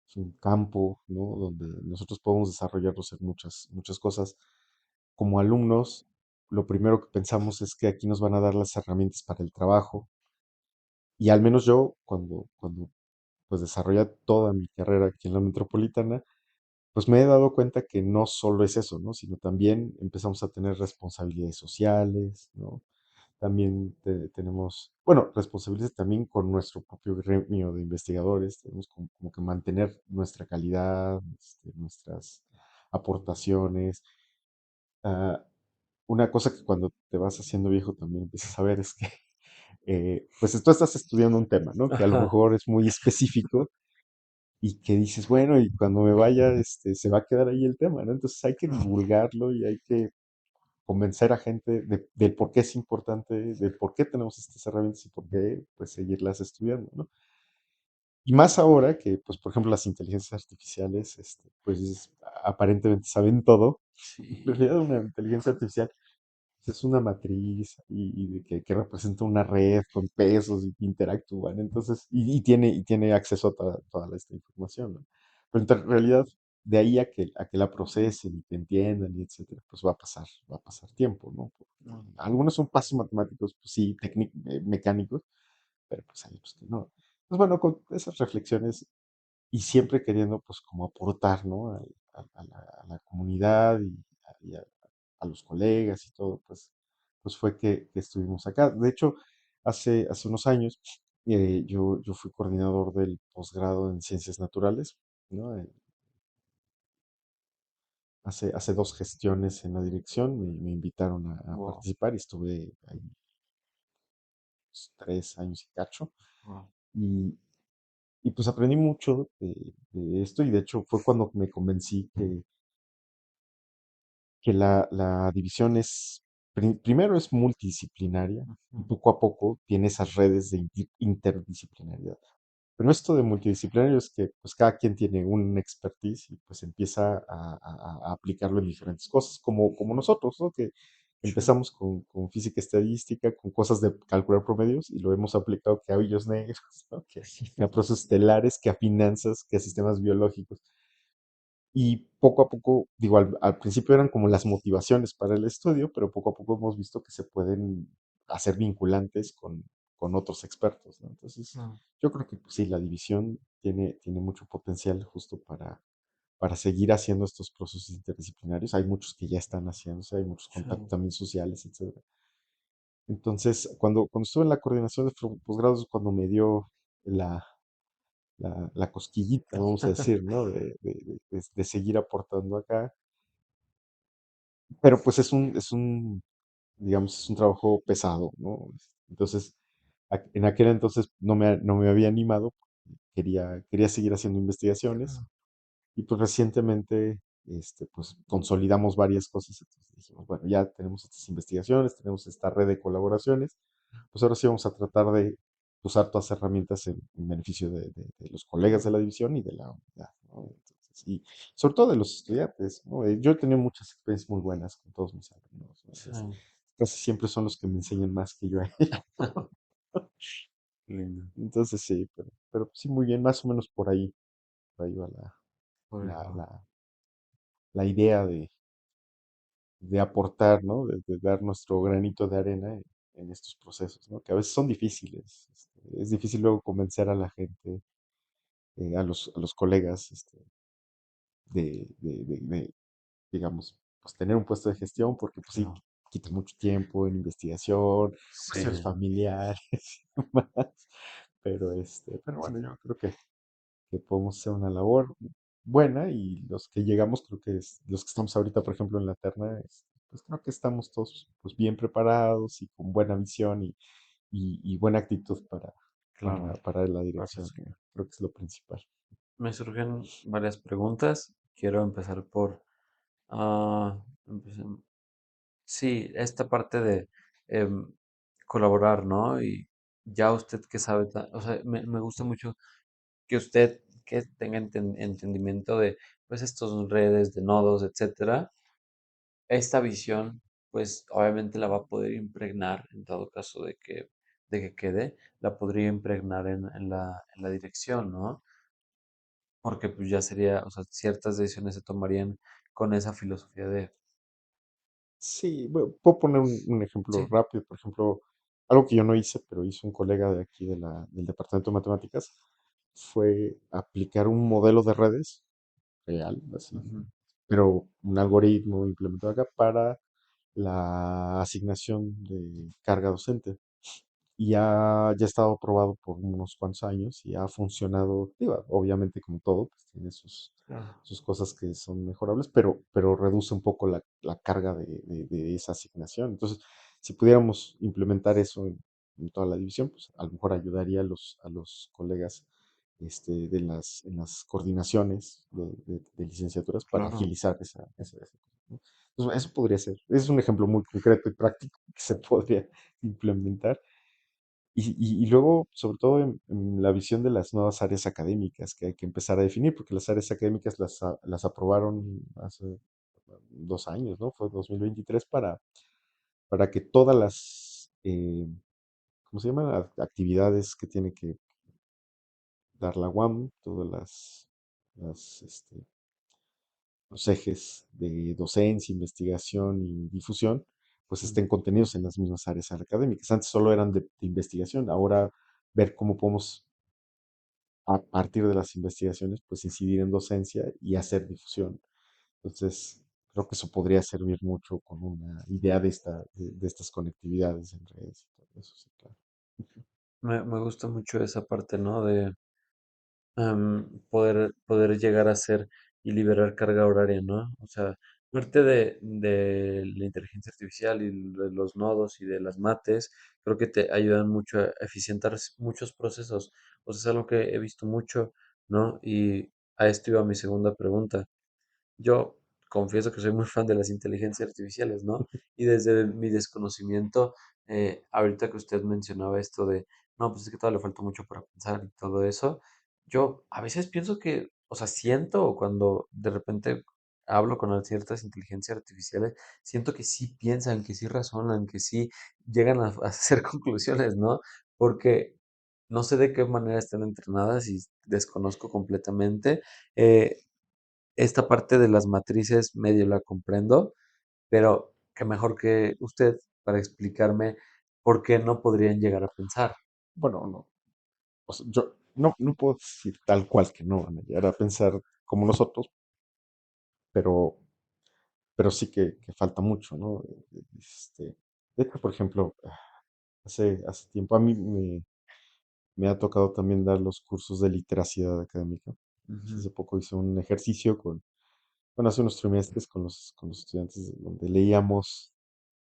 Speaker 2: es un campo, ¿no? Donde nosotros podemos desarrollarnos en muchas cosas. Como alumnos, lo primero que pensamos es que aquí nos van a dar las herramientas para el trabajo. Y al menos yo, cuando pues desarrollé toda mi carrera aquí en la metropolitana, pues me he dado cuenta que no solo es eso, ¿no? Sino también empezamos a tener responsabilidades sociales, ¿no? También tenemos, bueno, responsabilidades también con nuestro propio gremio de investigadores, tenemos como que mantener nuestra calidad, nuestras aportaciones. Ah, una cosa que cuando te vas haciendo viejo también empiezas a ver es que, pues tú estás estudiando un tema, ¿no? Que a lo
Speaker 1: Ajá.
Speaker 2: mejor es muy específico y que dices, bueno, y cuando me vaya, se va a quedar ahí el tema, ¿no? Entonces hay que divulgarlo y hay que convencer a gente del por qué es importante, de por qué tenemos estas herramientas y por qué, pues, seguirlas estudiando, ¿no? Y más ahora que, pues, por ejemplo, las inteligencias artificiales, pues, aparentemente saben todo. En
Speaker 1: Sí,
Speaker 2: realidad, una inteligencia artificial es una matriz que representa una red con pesos y que interactúan, entonces, y tiene acceso a toda esta información, ¿no? Pero en realidad, de ahí a que la procesen y que entiendan y etcétera, pues va a pasar tiempo, ¿no? Porque
Speaker 1: no,
Speaker 2: algunos son pasos matemáticos, pues sí, mecánicos, pero pues hay otros que no. Pues bueno, con esas reflexiones y siempre queriendo pues como aportar, ¿no? A la comunidad y a los colegas y todo, pues fue que estuvimos acá. De hecho, hace unos años yo fui coordinador del posgrado en ciencias naturales, ¿no? Hace dos gestiones en la dirección me invitaron a
Speaker 1: wow,
Speaker 2: participar y estuve ahí 3 años y cacho.
Speaker 1: wow.
Speaker 2: y pues aprendí mucho de esto y de hecho fue cuando me convencí que la división es, primero es multidisciplinaria y
Speaker 1: Ujú.
Speaker 2: poco a poco tiene esas redes de interdisciplinariedad. Pero esto de multidisciplinario es que pues cada quien tiene un expertise y pues empieza a aplicarlo en diferentes cosas, como nosotros, ¿no? Que
Speaker 1: Sí,
Speaker 2: empezamos con física estadística, con cosas de calcular promedios y lo hemos aplicado que a hoyos negros, ¿no? Que a procesos estelares, que a finanzas, que a sistemas biológicos. Y poco a poco, digo, al principio eran como las motivaciones para el estudio, pero poco a poco hemos visto que se pueden hacer vinculantes con otros expertos, ¿no? Entonces,
Speaker 1: no,
Speaker 2: yo creo que pues, sí, la división tiene mucho potencial justo para seguir haciendo estos procesos interdisciplinarios. Hay muchos que ya están haciéndose, hay muchos
Speaker 1: sí,
Speaker 2: contactos también sociales, etcétera. Entonces, cuando estuve en la coordinación de posgrados, es cuando me dio la, la cosquillita, vamos a decir, ¿no? De seguir aportando acá. Pero pues digamos, es un trabajo pesado, ¿no? Entonces, en aquel entonces no me había animado, quería seguir haciendo investigaciones
Speaker 1: claro,
Speaker 2: y pues recientemente, pues consolidamos varias cosas. Entonces dijimos, bueno, ya tenemos estas investigaciones, tenemos esta red de colaboraciones, pues ahora sí vamos a tratar de usar todas las herramientas en beneficio de los colegas de
Speaker 1: claro,
Speaker 2: la división y de la unidad, ¿no? Entonces, y sobre todo de los estudiantes, ¿no? Yo he tenido muchas experiencias muy buenas con todos mis alumnos, ¿no?
Speaker 1: sí,
Speaker 2: Casi siempre son los que me enseñan más que yo a ellos.
Speaker 1: lindo,
Speaker 2: Entonces sí, pero sí, muy bien, más o menos por ahí va
Speaker 1: bueno,
Speaker 2: la idea de aportar, ¿no? De dar nuestro granito de arena en estos procesos, ¿no? Que a veces son difíciles. Es difícil luego convencer a la gente, a los colegas, digamos, pues tener un puesto de gestión, porque pues sí,
Speaker 1: claro,
Speaker 2: quita mucho tiempo en investigación, cuestiones
Speaker 1: sí,
Speaker 2: familiares y demás. Pero bueno, yo creo que podemos hacer una labor buena y los que llegamos, creo que los que estamos ahorita, por ejemplo, en la terna, pues creo que estamos todos pues bien preparados y con buena visión y buena actitud
Speaker 1: claro,
Speaker 2: para la
Speaker 1: claro,
Speaker 2: dirección,
Speaker 1: sí.
Speaker 2: ¿no? Creo que es lo principal.
Speaker 1: Me surgen varias preguntas. Quiero empezar por, ah, empecem- sí, esta parte de em, colaborar, ¿no? Y ya usted que sabe, o sea, me gusta mucho que usted que tenga entendimiento de, pues, estas redes de nodos, etcétera. Esta visión, pues, obviamente la va a poder impregnar, en dado caso de que quede, la podría impregnar en la dirección, ¿no? Porque pues ya sería, o sea, ciertas decisiones se tomarían con esa filosofía de,
Speaker 2: Sí, bueno, puedo poner un ejemplo
Speaker 1: sí,
Speaker 2: rápido, por ejemplo, algo que yo no hice, pero hizo un colega de aquí del Departamento de Matemáticas, fue aplicar un modelo de redes real, así,
Speaker 1: ujú,
Speaker 2: pero un algoritmo implementado acá para la asignación de carga docente. Y ya ha estado probado por unos cuantos años y ha funcionado, digo, obviamente como todo, pues tiene
Speaker 1: claro,
Speaker 2: sus cosas que son mejorables, pero reduce un poco la carga de esa asignación. Entonces, si pudiéramos implementar eso en toda la división, pues a lo mejor ayudaría a los colegas en las coordinaciones de licenciaturas para
Speaker 1: claro.
Speaker 2: agilizar esa cosa, ¿no? Entonces, eso podría ser. Es un ejemplo muy concreto y práctico que se podría implementar. Y luego, sobre todo en la visión de las nuevas áreas académicas que hay que empezar a definir, porque las áreas académicas las aprobaron hace 2 años, ¿no? Fue 2023 para que todas ¿cómo se llaman? Actividades que tiene que dar la UAM, todas los ejes de docencia, investigación y difusión, pues
Speaker 1: Mm,
Speaker 2: estén contenidos en las mismas áreas académicas. Antes solo eran de investigación, ahora ver cómo podemos a partir de las investigaciones, pues incidir en docencia y hacer difusión. Entonces, creo que eso podría servir mucho con una idea de estas conectividades en redes y todo eso, sí, claro.
Speaker 1: me gusta mucho esa parte, ¿no? De poder llegar a ser y liberar carga horaria, ¿no? O sea, parte de la inteligencia artificial y de los nodos y de las mates, creo que te ayudan mucho a eficientar muchos procesos. O sea, es algo que he visto mucho, ¿no? Y a esto iba mi segunda pregunta. Yo confieso que soy muy fan de las inteligencias artificiales, ¿no? Y desde mi desconocimiento, ahorita que usted mencionaba esto de, no, pues es que todavía le falta mucho para pensar y todo eso, yo a veces pienso que, o sea, siento cuando de repente hablo con ciertas inteligencias artificiales, siento que sí piensan, que sí razonan, que sí llegan a hacer conclusiones, ¿no? Porque no sé de qué manera están entrenadas y desconozco completamente. Eh, esta parte de las matrices medio la comprendo, pero qué mejor que usted para explicarme por qué no podrían llegar a pensar.
Speaker 2: Bueno, no, o sea, yo no puedo decir tal cual que no van a llegar a pensar como nosotros, pero, pero sí que falta mucho, ¿no? De hecho, por ejemplo, hace tiempo a mí me ha tocado también dar los cursos de literacidad académica.
Speaker 1: Ujú.
Speaker 2: Hace poco hice un ejercicio bueno, hace unos trimestres con los estudiantes donde leíamos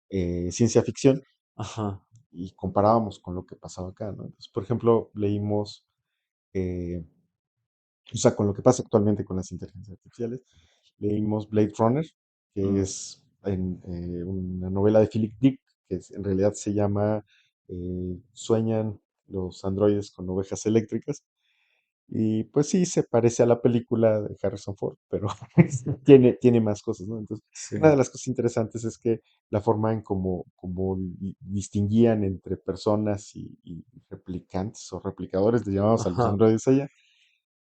Speaker 2: ciencia ficción
Speaker 1: Ajá.
Speaker 2: y comparábamos con lo que pasaba acá, ¿no? Entonces, por ejemplo, leímos, eh, o sea, con lo que pasa actualmente con las inteligencias artificiales, leímos Blade Runner, que
Speaker 1: Mm,
Speaker 2: es una novela de Philip Dick, en realidad se llama Sueñan los androides con ovejas eléctricas. Y pues sí, se parece a la película de Harrison Ford, pero tiene más cosas, ¿no? Entonces, una
Speaker 1: sí.
Speaker 2: de las cosas interesantes es que la forma en cómo distinguían entre personas y replicantes o replicadores, le llamamos a los
Speaker 1: Ajá.
Speaker 2: androides allá,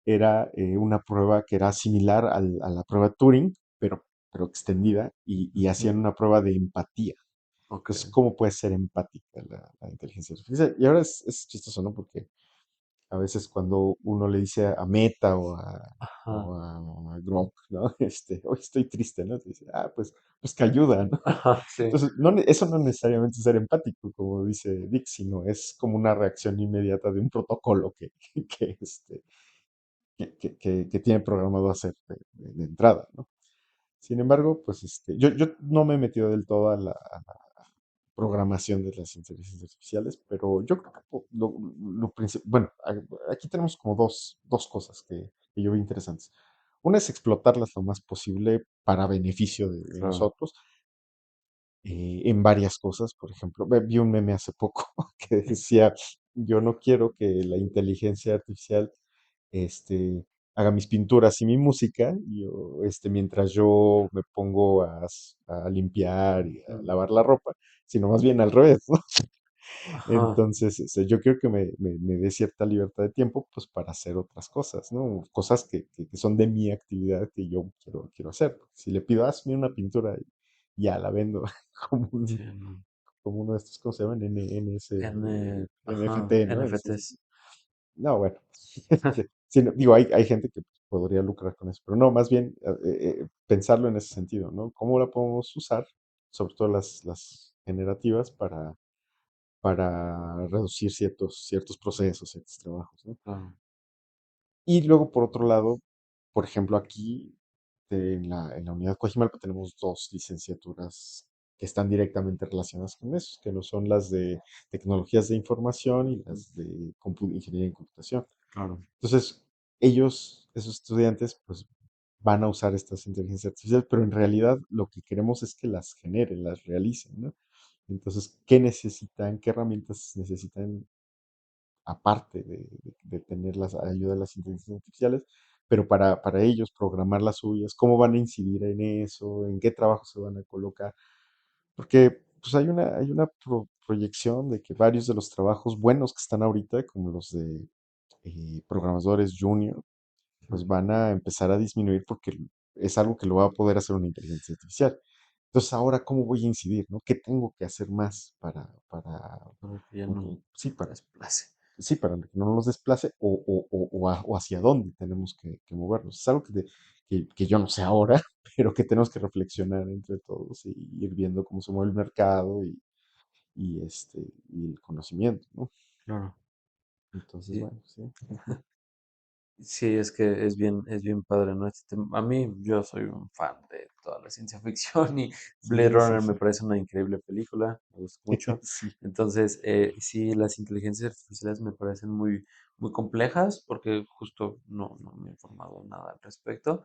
Speaker 2: era una prueba que era similar a la prueba Turing, pero extendida, y hacían
Speaker 1: Ujú.
Speaker 2: una prueba de empatía.
Speaker 1: Ok.
Speaker 2: Entonces, ¿cómo puede ser empática la inteligencia artificial? Y ahora es chistoso, ¿no? Porque a veces cuando uno le dice a Meta
Speaker 1: Ajá.
Speaker 2: o a Grok, ¿no? Hoy estoy triste, ¿no? Te dice, pues que ayuda, ¿no?
Speaker 1: Ajá. Sí.
Speaker 2: Entonces, eso no necesariamente es ser empático, como dice Dick, sino es como una reacción inmediata de un protocolo que, este, que tiene programado hacer de entrada, ¿no? Sin embargo, pues yo no me he metido del todo a la programación de las inteligencias artificiales, pero yo creo que bueno, aquí tenemos como dos cosas que yo veo interesantes. Una es explotarlas lo más posible para beneficio de
Speaker 1: Claro.
Speaker 2: nosotros en varias cosas. Por ejemplo, vi un meme hace poco que decía, yo no quiero que la inteligencia artificial haga mis pinturas y mi música, mientras yo me pongo a limpiar y a
Speaker 1: Ujú.
Speaker 2: lavar la ropa, sino más bien al revés, ¿no?
Speaker 1: Ajá.
Speaker 2: Entonces, yo quiero que me dé cierta libertad de tiempo, pues, para hacer otras cosas, ¿no? Cosas que son de mi actividad que yo quiero hacer. Si le pido, hazme una pintura, y ya la vendo como,
Speaker 1: Sí, no.
Speaker 2: como uno de estos, ¿cómo se llaman?
Speaker 1: Ajá.
Speaker 2: NFT, ¿no?
Speaker 1: NFTs.
Speaker 2: No, bueno, sí, digo, hay gente que podría lucrar con eso, pero no, más bien pensarlo en ese sentido, ¿no? ¿Cómo la podemos usar, sobre todo las generativas, para reducir ciertos procesos, ciertos trabajos, ¿no?
Speaker 1: Claro.
Speaker 2: Y luego, por otro lado, por ejemplo, aquí en la Unidad Coajimalpa tenemos dos licenciaturas que están directamente relacionadas con eso, que no son las de tecnologías de información y
Speaker 1: Ujú.
Speaker 2: las de ingeniería en computación.
Speaker 1: Claro.
Speaker 2: Entonces, esos estudiantes, pues van a usar estas inteligencias artificiales, pero en realidad lo que queremos es que las generen, las realicen, ¿no? Entonces, ¿qué necesitan? ¿Qué herramientas necesitan aparte de tener la ayuda de las inteligencias artificiales? Pero para ellos, programar las suyas, ¿cómo van a incidir en eso? ¿En qué trabajo se van a colocar? Porque pues hay una proyección de que varios de los trabajos buenos que están ahorita, como los de programadores junior, pues van a empezar a disminuir porque es algo que lo va a poder hacer una inteligencia artificial. Entonces, ahora, ¿cómo voy a incidir, no? ¿Qué tengo que hacer más
Speaker 1: Para que ya no
Speaker 2: sí, para,
Speaker 1: desplace.
Speaker 2: sí, para que no nos desplace o hacia dónde tenemos que movernos? Es algo que yo no sé ahora, pero que tenemos que reflexionar entre todos y ir viendo cómo se mueve el mercado y el conocimiento, ¿no?
Speaker 1: Claro.
Speaker 2: Entonces,
Speaker 1: Sí.
Speaker 2: bueno, sí.
Speaker 1: Sí, es que es bien padre, ¿no? A mí, yo soy un fan de toda la ciencia ficción y Blade
Speaker 2: Sí, sí,
Speaker 1: Runner me
Speaker 2: sí.
Speaker 1: parece una increíble película, me gusta mucho.
Speaker 2: Sí.
Speaker 1: Entonces, sí, las inteligencias artificiales me parecen muy, muy complejas porque justo no me he informado nada al respecto.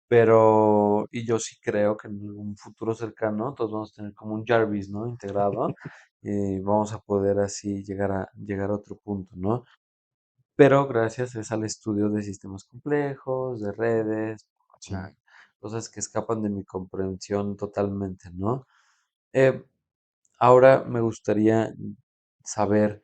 Speaker 1: Pero, y yo sí creo que en un futuro cercano todos vamos a tener como un Jarvis, ¿no? Integrado y vamos a poder así llegar a otro punto, ¿no? Pero gracias es al estudio de sistemas complejos, de redes,
Speaker 2: Sí.
Speaker 1: cosas que escapan de mi comprensión totalmente, ¿no? Eh, Ahora me gustaría saber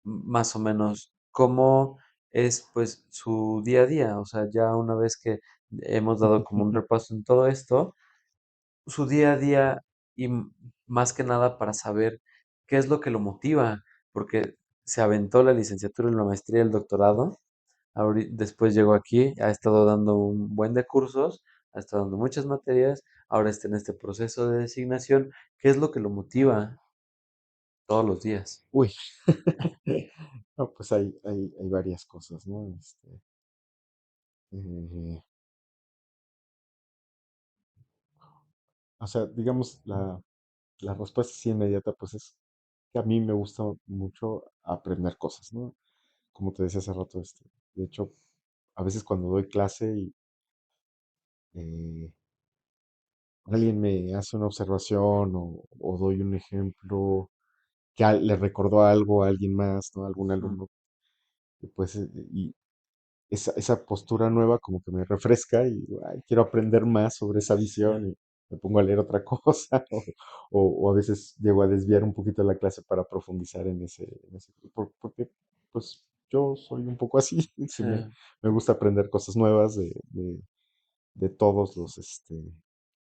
Speaker 1: más o menos cómo es pues su día a día, o sea, ya una vez que hemos dado como un repaso en todo esto, su día a día y más que nada para saber qué es lo que lo motiva, porque se aventó la licenciatura, la maestría, el doctorado, después llegó aquí, ha estado dando un buen de cursos, ha estado dando muchas materias, ahora está en este proceso de designación, ¿qué es lo que lo motiva todos los días?
Speaker 2: Uy. No, pues hay varias cosas, ¿no? Eh, o sea, digamos, la respuesta así inmediata, pues es que a mí me gusta mucho aprender cosas, ¿no? Como te decía hace rato, de hecho, a veces cuando doy clase y eh, alguien me hace una observación o doy un ejemplo que le recordó algo a alguien más, ¿no? Algún
Speaker 1: Mm,
Speaker 2: alumno, y pues, y esa postura nueva como que me refresca y digo, "Ay, quiero aprender más sobre esa
Speaker 1: sí,
Speaker 2: visión y me pongo a leer otra cosa o a veces llego a desviar un poquito la clase para profundizar porque pues yo soy un poco así, sí
Speaker 1: sí,
Speaker 2: me gusta aprender cosas nuevas de todos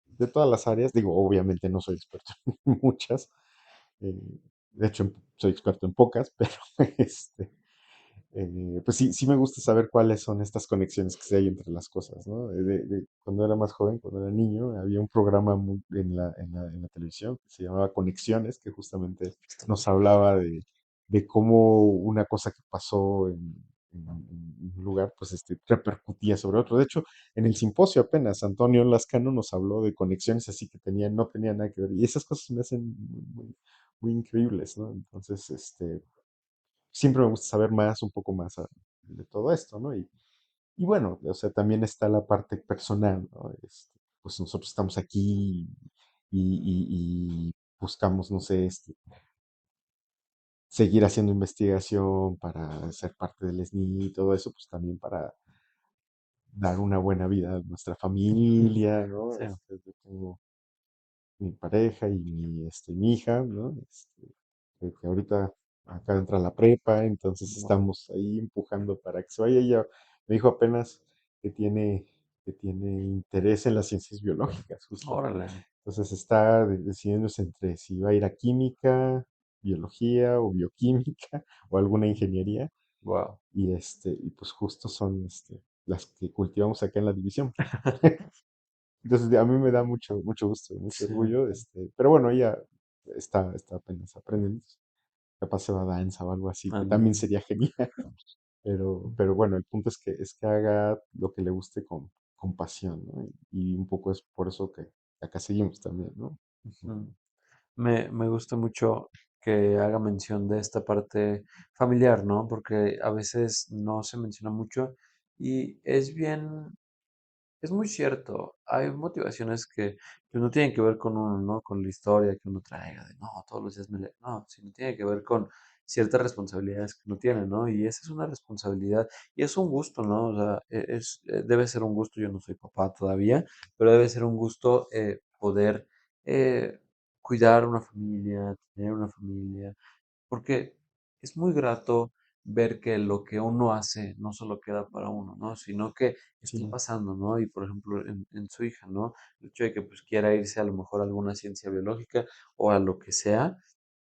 Speaker 2: de todas las áreas. Digo, obviamente no soy experto en muchas, eh, de hecho soy experto en pocas, pero este, pues sí, sí me gusta saber cuáles son estas conexiones que se hay entre las cosas, ¿no? Cuando era más joven, cuando era niño, había un programa en la televisión que se llamaba Conexiones, que justamente nos hablaba de cómo una cosa que pasó en un lugar, pues repercutía sobre otro. De hecho, en el simposio apenas, Antonio Lascano nos habló de conexiones así que no tenían nada que ver. Y esas cosas me hacen muy increíbles, ¿no? Entonces, siempre me gusta saber más, un poco más de todo esto, ¿no? Y bueno, o sea, también está la parte personal, ¿no? Pues nosotros estamos aquí y buscamos, no sé, seguir haciendo investigación para ser parte del SNI y todo eso, pues también para dar una buena vida a nuestra familia, ¿no?
Speaker 1: sí,
Speaker 2: Yo tengo mi pareja y mi hija, ¿no? Que ahorita acá entra la prepa, entonces
Speaker 1: wow,
Speaker 2: estamos ahí empujando para que se vaya. Ella me dijo apenas que tiene, que tiene interés en las ciencias biológicas, justo.
Speaker 1: órale,
Speaker 2: Entonces está decidiéndose entre si va a ir a química, biología o bioquímica o alguna ingeniería.
Speaker 1: wow.
Speaker 2: Y pues justo son las que cultivamos acá en la división. Entonces a mí me da mucho gusto, mucho
Speaker 1: Sí,
Speaker 2: orgullo, pero bueno, ella está apenas aprendiendo. Capaz se va a danza o algo así, que también
Speaker 1: ándale.
Speaker 2: sería genial. Pero bueno, el punto es que haga lo que le guste con pasión, ¿no? Y un poco es por eso que acá seguimos también, ¿no? Ujú.
Speaker 1: Ujú. Me gusta mucho que haga mención de esta parte familiar, ¿no? Porque a veces no se menciona mucho y es bien, es muy cierto. Hay motivaciones que pues, no tienen que ver con uno, ¿no? Con la historia que uno traiga, de no, todos los días no, sino tiene que ver con ciertas responsabilidades que uno tiene, ¿no? Y esa es una responsabilidad y es un gusto, ¿no? O sea, debe ser un gusto, yo no soy papá todavía, pero debe ser un gusto poder eh, cuidar una familia, tener una familia, porque es muy grato ver que lo que uno hace no solo queda para uno, ¿no? Sino que está
Speaker 2: Sí,
Speaker 1: pasando, ¿no? Y por ejemplo, en su hija, ¿no? El hecho de que pues quiera irse a lo mejor a alguna ciencia biológica o a lo que sea,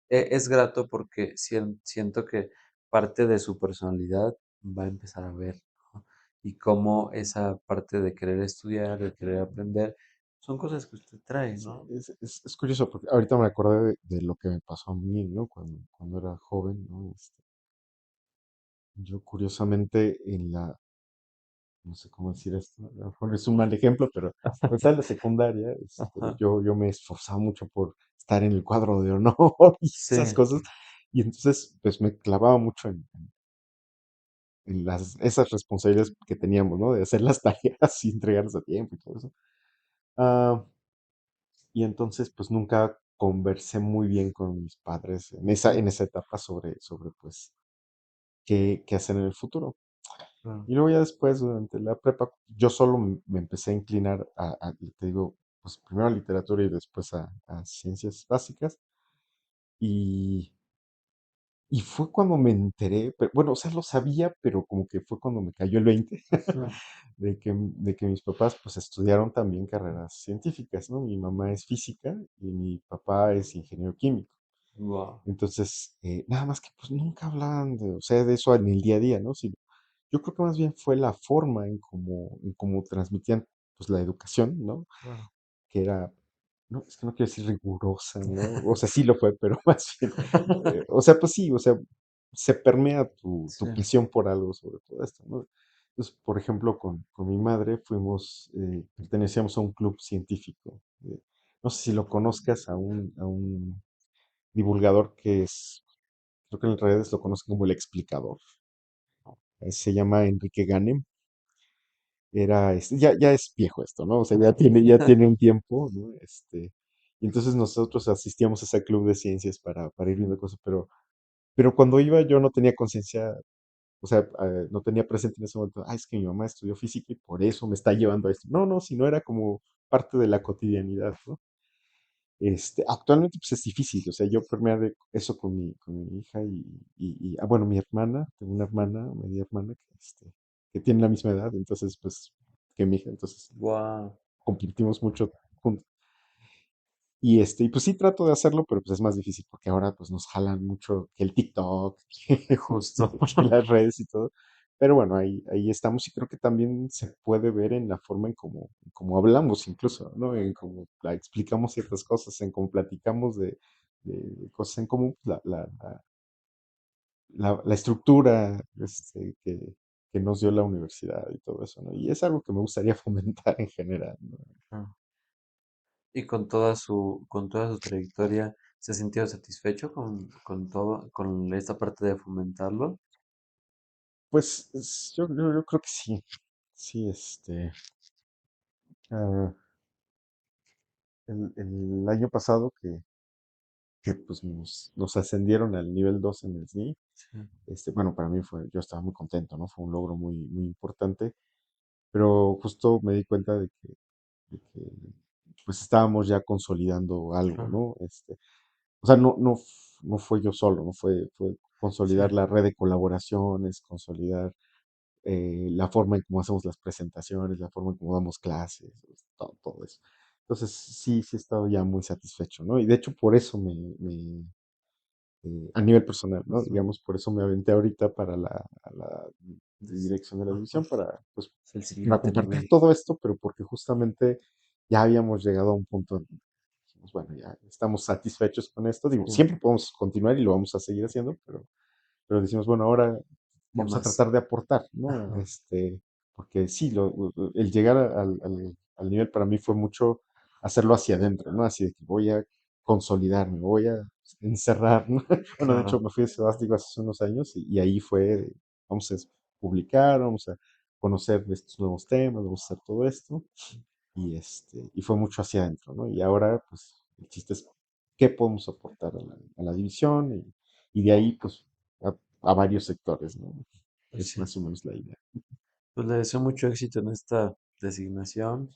Speaker 1: es grato porque siento que parte de su personalidad va a empezar a ver, ¿no? Y cómo esa parte de querer estudiar, de querer aprender, son cosas que usted trae,
Speaker 2: sí,
Speaker 1: ¿no?
Speaker 2: es curioso porque ahorita me acordé de lo que me pasó a mí, ¿no? Cuando era joven, ¿no? Yo curiosamente no sé cómo decir esto, a lo mejor es un mal ejemplo, pero cuando estaba en la secundaria,
Speaker 1: Ajá.
Speaker 2: yo me esforzaba mucho por estar en el cuadro de honor y
Speaker 1: Sí,
Speaker 2: esas cosas, y entonces pues me clavaba mucho en esas responsabilidades que teníamos, ¿no? De hacer las tareas y entregarlas a tiempo y todo eso. Ah, y entonces pues nunca conversé muy bien con mis padres en
Speaker 1: mm,
Speaker 2: esa etapa sobre pues qué hacer en el futuro.
Speaker 1: claro,
Speaker 2: Y luego ya después, durante la prepa, yo solo me empecé a inclinar te digo, pues primero a literatura y después a ciencias básicas. Y, y fue cuando me enteré, bueno, o sea, lo sabía, pero como que fue cuando me cayó el 20
Speaker 1: claro.
Speaker 2: de que mis papás pues estudiaron también carreras científicas, ¿no? Mi mamá es física y mi papá es ingeniero químico.
Speaker 1: Wow,
Speaker 2: Entonces, nada más que pues nunca hablaban o sea, de eso en el día a día, ¿no? Yo creo que más bien fue la forma en cómo transmitían pues la educación, ¿no?
Speaker 1: claro.
Speaker 2: Que era, no, es que no quiero decir rigurosa, ¿no? O sea, sí lo fue, pero más bien, o sea, pues sí, o sea, se permea tu
Speaker 1: Sí.
Speaker 2: pasión por algo sobre todo esto, ¿no? Entonces, por ejemplo, con mi madre pertenecíamos a un club científico. No sé si lo conozcas a un divulgador creo que en redes lo conocen como el explicador. Se llama Enrique Ganem. Ya es viejo esto, ¿no? O sea, ya tiene un tiempo, ¿no? Y entonces nosotros asistíamos a ese club de ciencias para ir viendo cosas, pero cuando iba yo no tenía conciencia, o sea, no tenía presente en ese momento, es que mi mamá estudió física y por eso me está llevando a esto. No, no, sino era como parte de la cotidianidad, ¿no? Actualmente pues es difícil, o sea, yo permear eso con mi hija bueno, mi hermana, tengo una hermana, media hermana, que tiene la misma edad, entonces pues, que mi hija, entonces
Speaker 1: Wow,
Speaker 2: compartimos mucho juntos. Y pues sí trato de hacerlo, pero pues es más difícil porque ahora pues nos jalan mucho que el TikTok,
Speaker 1: justo.
Speaker 2: que las redes y todo. Pero bueno, ahí estamos y creo que también se puede ver en la forma en cómo hablamos incluso, ¿no? En cómo explicamos ciertas cosas, en cómo platicamos de cosas en común, pues, la estructura que nos dio la universidad y todo eso, ¿no? Y es algo que me gustaría fomentar en general, ¿no?
Speaker 1: Ah. Y con toda su trayectoria, ¿se ha sentido satisfecho con todo, con esta parte de fomentarlo?
Speaker 2: Pues yo creo que sí. Sí, ah, el año pasado que pues nos ascendieron al nivel 2 en el SNI,
Speaker 1: Sí,
Speaker 2: bueno, para mí yo estaba muy contento, ¿no? Fue un logro muy, muy importante, pero justo me di cuenta de que, pues estábamos ya consolidando algo,
Speaker 1: claro.
Speaker 2: ¿no? O sea, no fue yo solo, no fue
Speaker 1: Sí,
Speaker 2: consolidar la red de colaboraciones, consolidar la forma en cómo hacemos las presentaciones, la forma en cómo damos clases, todo eso. Entonces, sí, sí he estado ya muy satisfecho, ¿no? Y de hecho, por eso a nivel personal, ¿no?
Speaker 1: ujú,
Speaker 2: Digamos, por eso me aventé ahorita a la
Speaker 1: des-
Speaker 2: dirección de la división
Speaker 1: ajá,
Speaker 2: pues,
Speaker 1: es el
Speaker 2: para
Speaker 1: siguiente
Speaker 2: compartir
Speaker 1: nivel.
Speaker 2: todo esto, pero porque justamente ya habíamos llegado a un punto en que dijimos, bueno, ya estamos satisfechos con esto. Digo,
Speaker 1: Sí,
Speaker 2: siempre podemos continuar y lo vamos a seguir haciendo, pero decimos, bueno, ahora
Speaker 1: ¿qué
Speaker 2: vamos a
Speaker 1: más?
Speaker 2: tratar de aportar, ¿no?
Speaker 1: Ajá,
Speaker 2: Porque sí, el llegar al nivel para mí fue mucho hacerlo hacia adentro, ¿no? Así de que voy a consolidarme, voy a encerrar, ¿no? Bueno, de hecho
Speaker 1: claro,
Speaker 2: me fui de Sebástico hace unos años y ahí fue, vamos a publicar, vamos a conocer de estos nuevos temas, vamos a hacer todo esto y fue mucho hacia adentro, ¿no? Y ahora, pues, el chiste es qué podemos aportar a la división y de ahí, pues, a varios sectores, ¿no?
Speaker 1: pues
Speaker 2: Es
Speaker 1: sí.
Speaker 2: más o menos la idea.
Speaker 1: Pues le deseo mucho éxito en esta designación,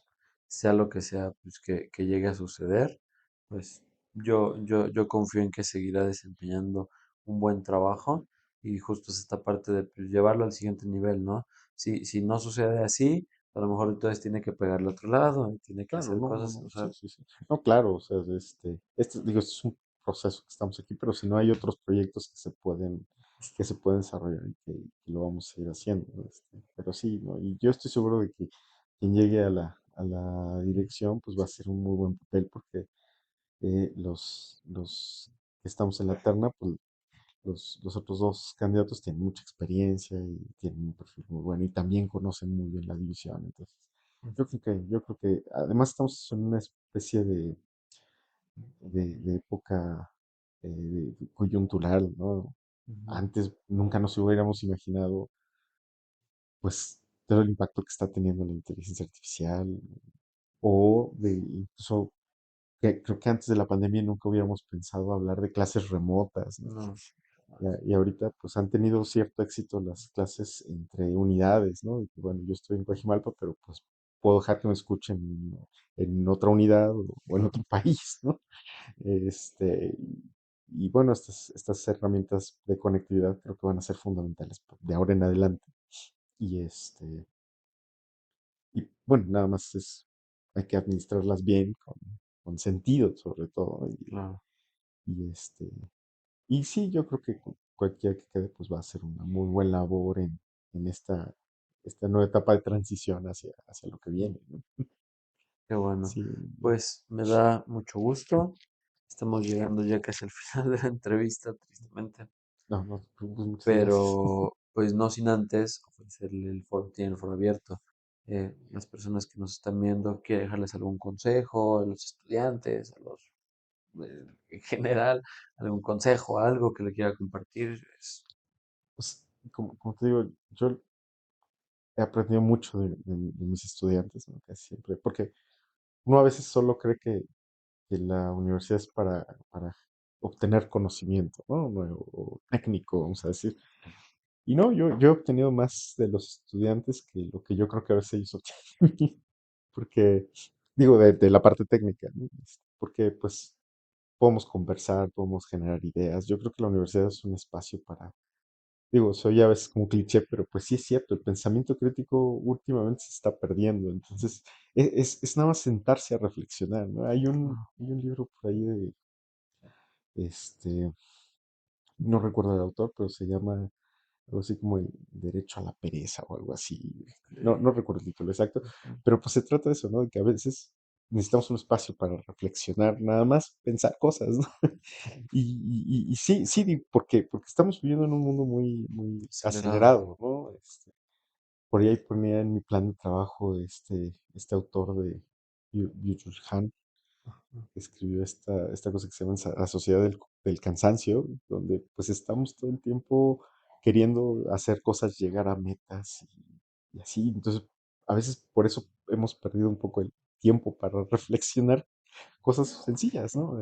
Speaker 1: sea lo que sea, pues que llegue a suceder. Pues yo confío en que seguirá desempeñando un buen trabajo y justo es esta parte de pues, llevarlo al siguiente nivel, ¿no? Si no sucede así, a lo mejor entonces tiene que pegarle a otro lado y tiene que
Speaker 2: Claro,
Speaker 1: hacer
Speaker 2: no, no,
Speaker 1: cosas,
Speaker 2: no,
Speaker 1: o sea,
Speaker 2: sí, sí, sí. No, claro, o sea, digo, este es un proceso que estamos aquí, pero si no hay otros proyectos que se pueden desarrollar y que lo vamos a ir haciendo, ¿no? Pero sí, ¿no? Y yo estoy seguro de que quien llegue a la dirección, pues va a hacer un muy buen papel porque los que estamos en la terna, pues los otros dos candidatos tienen mucha experiencia y tienen un perfil muy bueno y también conocen muy bien la división. Entonces, yo creo que además estamos en una especie de época coyuntural, ¿no?
Speaker 1: Ujú.
Speaker 2: Antes nunca nos hubiéramos imaginado, pues, todo el impacto que está teniendo la inteligencia artificial o de incluso que creo que antes de la pandemia nunca hubiéramos pensado hablar de clases remotas, ¿no?
Speaker 1: No,
Speaker 2: Y ahorita pues han tenido cierto éxito las clases entre unidades, ¿no? Y que, bueno, yo estoy en Coajimalpa, pero pues puedo dejar que me escuchen en otra unidad o en otro país, ¿no? Este, y bueno, estas herramientas de conectividad creo que van a ser fundamentales de ahora en adelante. Y y bueno, nada más hay que administrarlas bien, con sentido sobre todo.
Speaker 1: claro,
Speaker 2: Y y sí, yo creo que cualquiera que quede, pues va a hacer una muy buena labor en esta nueva etapa de transición hacia lo que viene, ¿no?
Speaker 1: qué bueno.
Speaker 2: Sí,
Speaker 1: Pues me da mucho gusto. Estamos llegando ya casi al final de la entrevista, tristemente,
Speaker 2: no, no, pues muchas gracias.
Speaker 1: pero pues no sin antes ofrecerle el foro, tiene el foro abierto. Las personas que nos están viendo, quiere dejarles algún consejo a los estudiantes, a los en general, algún consejo, algo que le quiera compartir.
Speaker 2: Pues, como te digo, yo he aprendido mucho de mis estudiantes, ¿no? Casi siempre, porque uno a veces solo cree que la universidad es para obtener conocimiento, ¿no? Nuevo, o técnico, vamos a decir. Y no, yo he obtenido más de los estudiantes que lo que yo creo que a veces ellos obtienen. Porque, digo, de la parte técnica, ¿no? Porque pues podemos conversar, podemos generar ideas. Yo creo que la universidad es un espacio digo, soy a veces como cliché, pero pues sí es cierto, el pensamiento crítico últimamente se está perdiendo. Entonces, es nada más sentarse a reflexionar, ¿no? Hay un libro por ahí este, no recuerdo el autor, pero se llama algo así como el derecho a la pereza o algo así. No recuerdo el título exacto,
Speaker 1: Ujú.
Speaker 2: pero pues se trata de eso, ¿no? De que a veces necesitamos un espacio para reflexionar, nada más pensar cosas, ¿no? Y sí, sí, porque estamos viviendo en un mundo muy, muy
Speaker 1: Acelerado.
Speaker 2: acelerado, ¿no? Por ahí ponía en mi plan de trabajo este autor de Byung-Chul Han, que escribió esta cosa que se llama La Sociedad del Cansancio, donde pues estamos todo el tiempo queriendo hacer cosas, llegar a metas y así. Entonces, a veces por eso hemos perdido un poco el tiempo para reflexionar cosas sencillas, ¿no?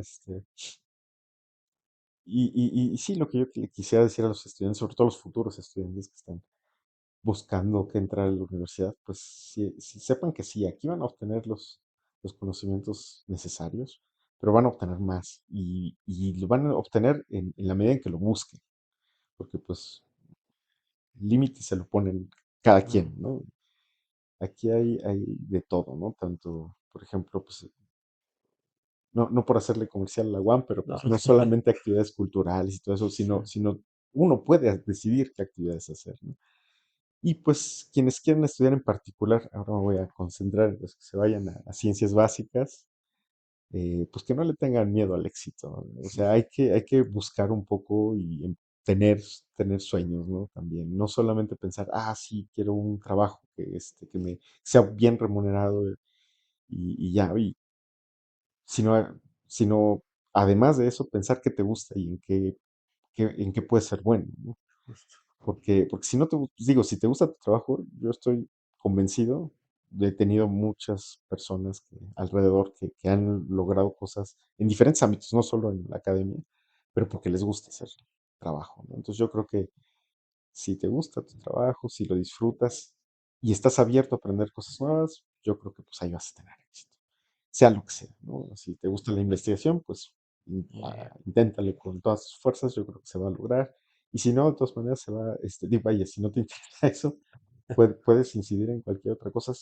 Speaker 2: Y sí, lo que yo le quisiera decir a los estudiantes, sobre todo a los futuros estudiantes que están buscando que entrar a la universidad, pues sí, sepan que sí, aquí van a obtener los conocimientos necesarios, pero van a obtener más y lo van a obtener en la medida en que lo busquen, porque pues el límite se lo ponen cada
Speaker 1: No,
Speaker 2: quien, ¿no? Aquí hay de todo, ¿no? Tanto, por ejemplo, pues no por hacerle comercial a la UAM, pero
Speaker 1: no,
Speaker 2: pues no solamente actividades culturales y todo eso,
Speaker 1: sí,
Speaker 2: sino uno puede decidir qué actividades hacer, ¿no? Y pues quienes quieran estudiar en particular, ahora me voy a concentrar en los que se vayan a ciencias básicas, pues que no le tengan miedo al éxito, ¿no? O sea, hay que buscar un poco y tener sueños, ¿no? También, no solamente pensar, sí, quiero un trabajo que me sea bien remunerado y ya, sino además de eso, pensar qué te gusta y en qué puedes ser bueno, ¿no?
Speaker 1: justo.
Speaker 2: Porque si no pues digo, si te gusta tu trabajo, yo estoy convencido, he tenido muchas personas alrededor que han logrado cosas en diferentes ámbitos, no solo en la academia, pero porque les gusta hacer trabajo, ¿no? Entonces yo creo que si te gusta tu trabajo, si lo disfrutas y estás abierto a aprender cosas nuevas, yo creo que pues ahí vas a tener éxito, sea lo que sea, ¿no? Si te gusta la investigación, pues
Speaker 1: Y,
Speaker 2: inténtale con todas tus fuerzas, yo creo que se va a lograr. Y si no, de todas maneras se va, vaya, si no te interesa eso, puedes incidir en cualquier otra cosa,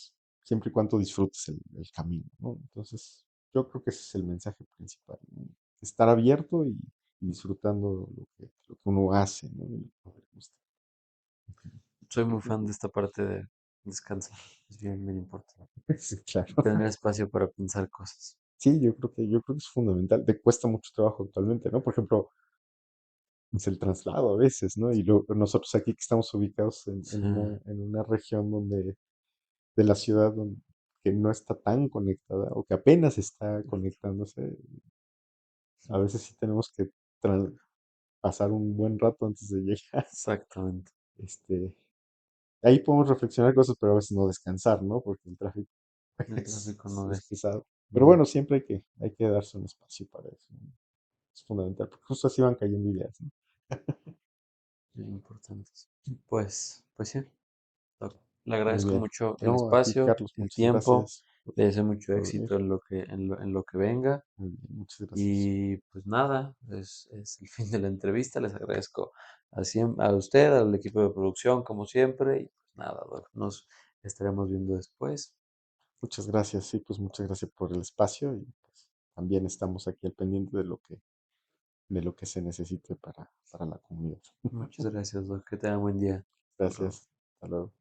Speaker 2: siempre y cuando disfrutes el camino, ¿no? Entonces, yo creo que ese es el mensaje principal, ¿no? Estar abierto y disfrutando lo que uno hace, ¿no? Y lo que le gusta.
Speaker 1: soy muy fan de esta parte de descansar. Es bien, bien importante.
Speaker 2: Sí, claro.
Speaker 1: Tener espacio para pensar cosas.
Speaker 2: Sí, yo creo que es fundamental. Te cuesta mucho trabajo actualmente, ¿no? Por ejemplo, es el traslado a veces, ¿no? Y nosotros aquí que estamos ubicados
Speaker 1: Sí,
Speaker 2: en una región de la ciudad que no está tan conectada o que apenas está conectándose, a veces sí tenemos que tra- pasar un buen rato antes de llegar.
Speaker 1: exactamente.
Speaker 2: Este, ahí podemos reflexionar cosas, pero a veces no descansar, ¿no? Porque el tráfico
Speaker 1: El tráfico no
Speaker 2: es
Speaker 1: deja.
Speaker 2: pesado. Pero
Speaker 1: No,
Speaker 2: bueno, siempre hay que darse un espacio para eso, ¿no? Es fundamental, porque justo así van cayendo ideas, ¿no?
Speaker 1: bien importantes. Pues sí, doc, le
Speaker 2: Muy
Speaker 1: agradezco
Speaker 2: bien.
Speaker 1: mucho el
Speaker 2: No, a ti,
Speaker 1: espacio,
Speaker 2: Carlos,
Speaker 1: el
Speaker 2: muchas
Speaker 1: tiempo,
Speaker 2: gracias por,
Speaker 1: le deseo mucho
Speaker 2: por venir.
Speaker 1: éxito en lo que venga.
Speaker 2: Muy bien, muchas gracias.
Speaker 1: Y pues nada, es el fin de la entrevista. Les agradezco a usted, al equipo de producción, como siempre. Y pues nada, doc, nos estaremos viendo después.
Speaker 2: Muchas gracias, sí, pues muchas gracias por el espacio y pues también estamos aquí al pendiente de lo que se necesite para la comunidad.
Speaker 1: Muchas gracias, doc. Que tenga buen día. Hasta luego.
Speaker 2: Gracias. Hasta luego.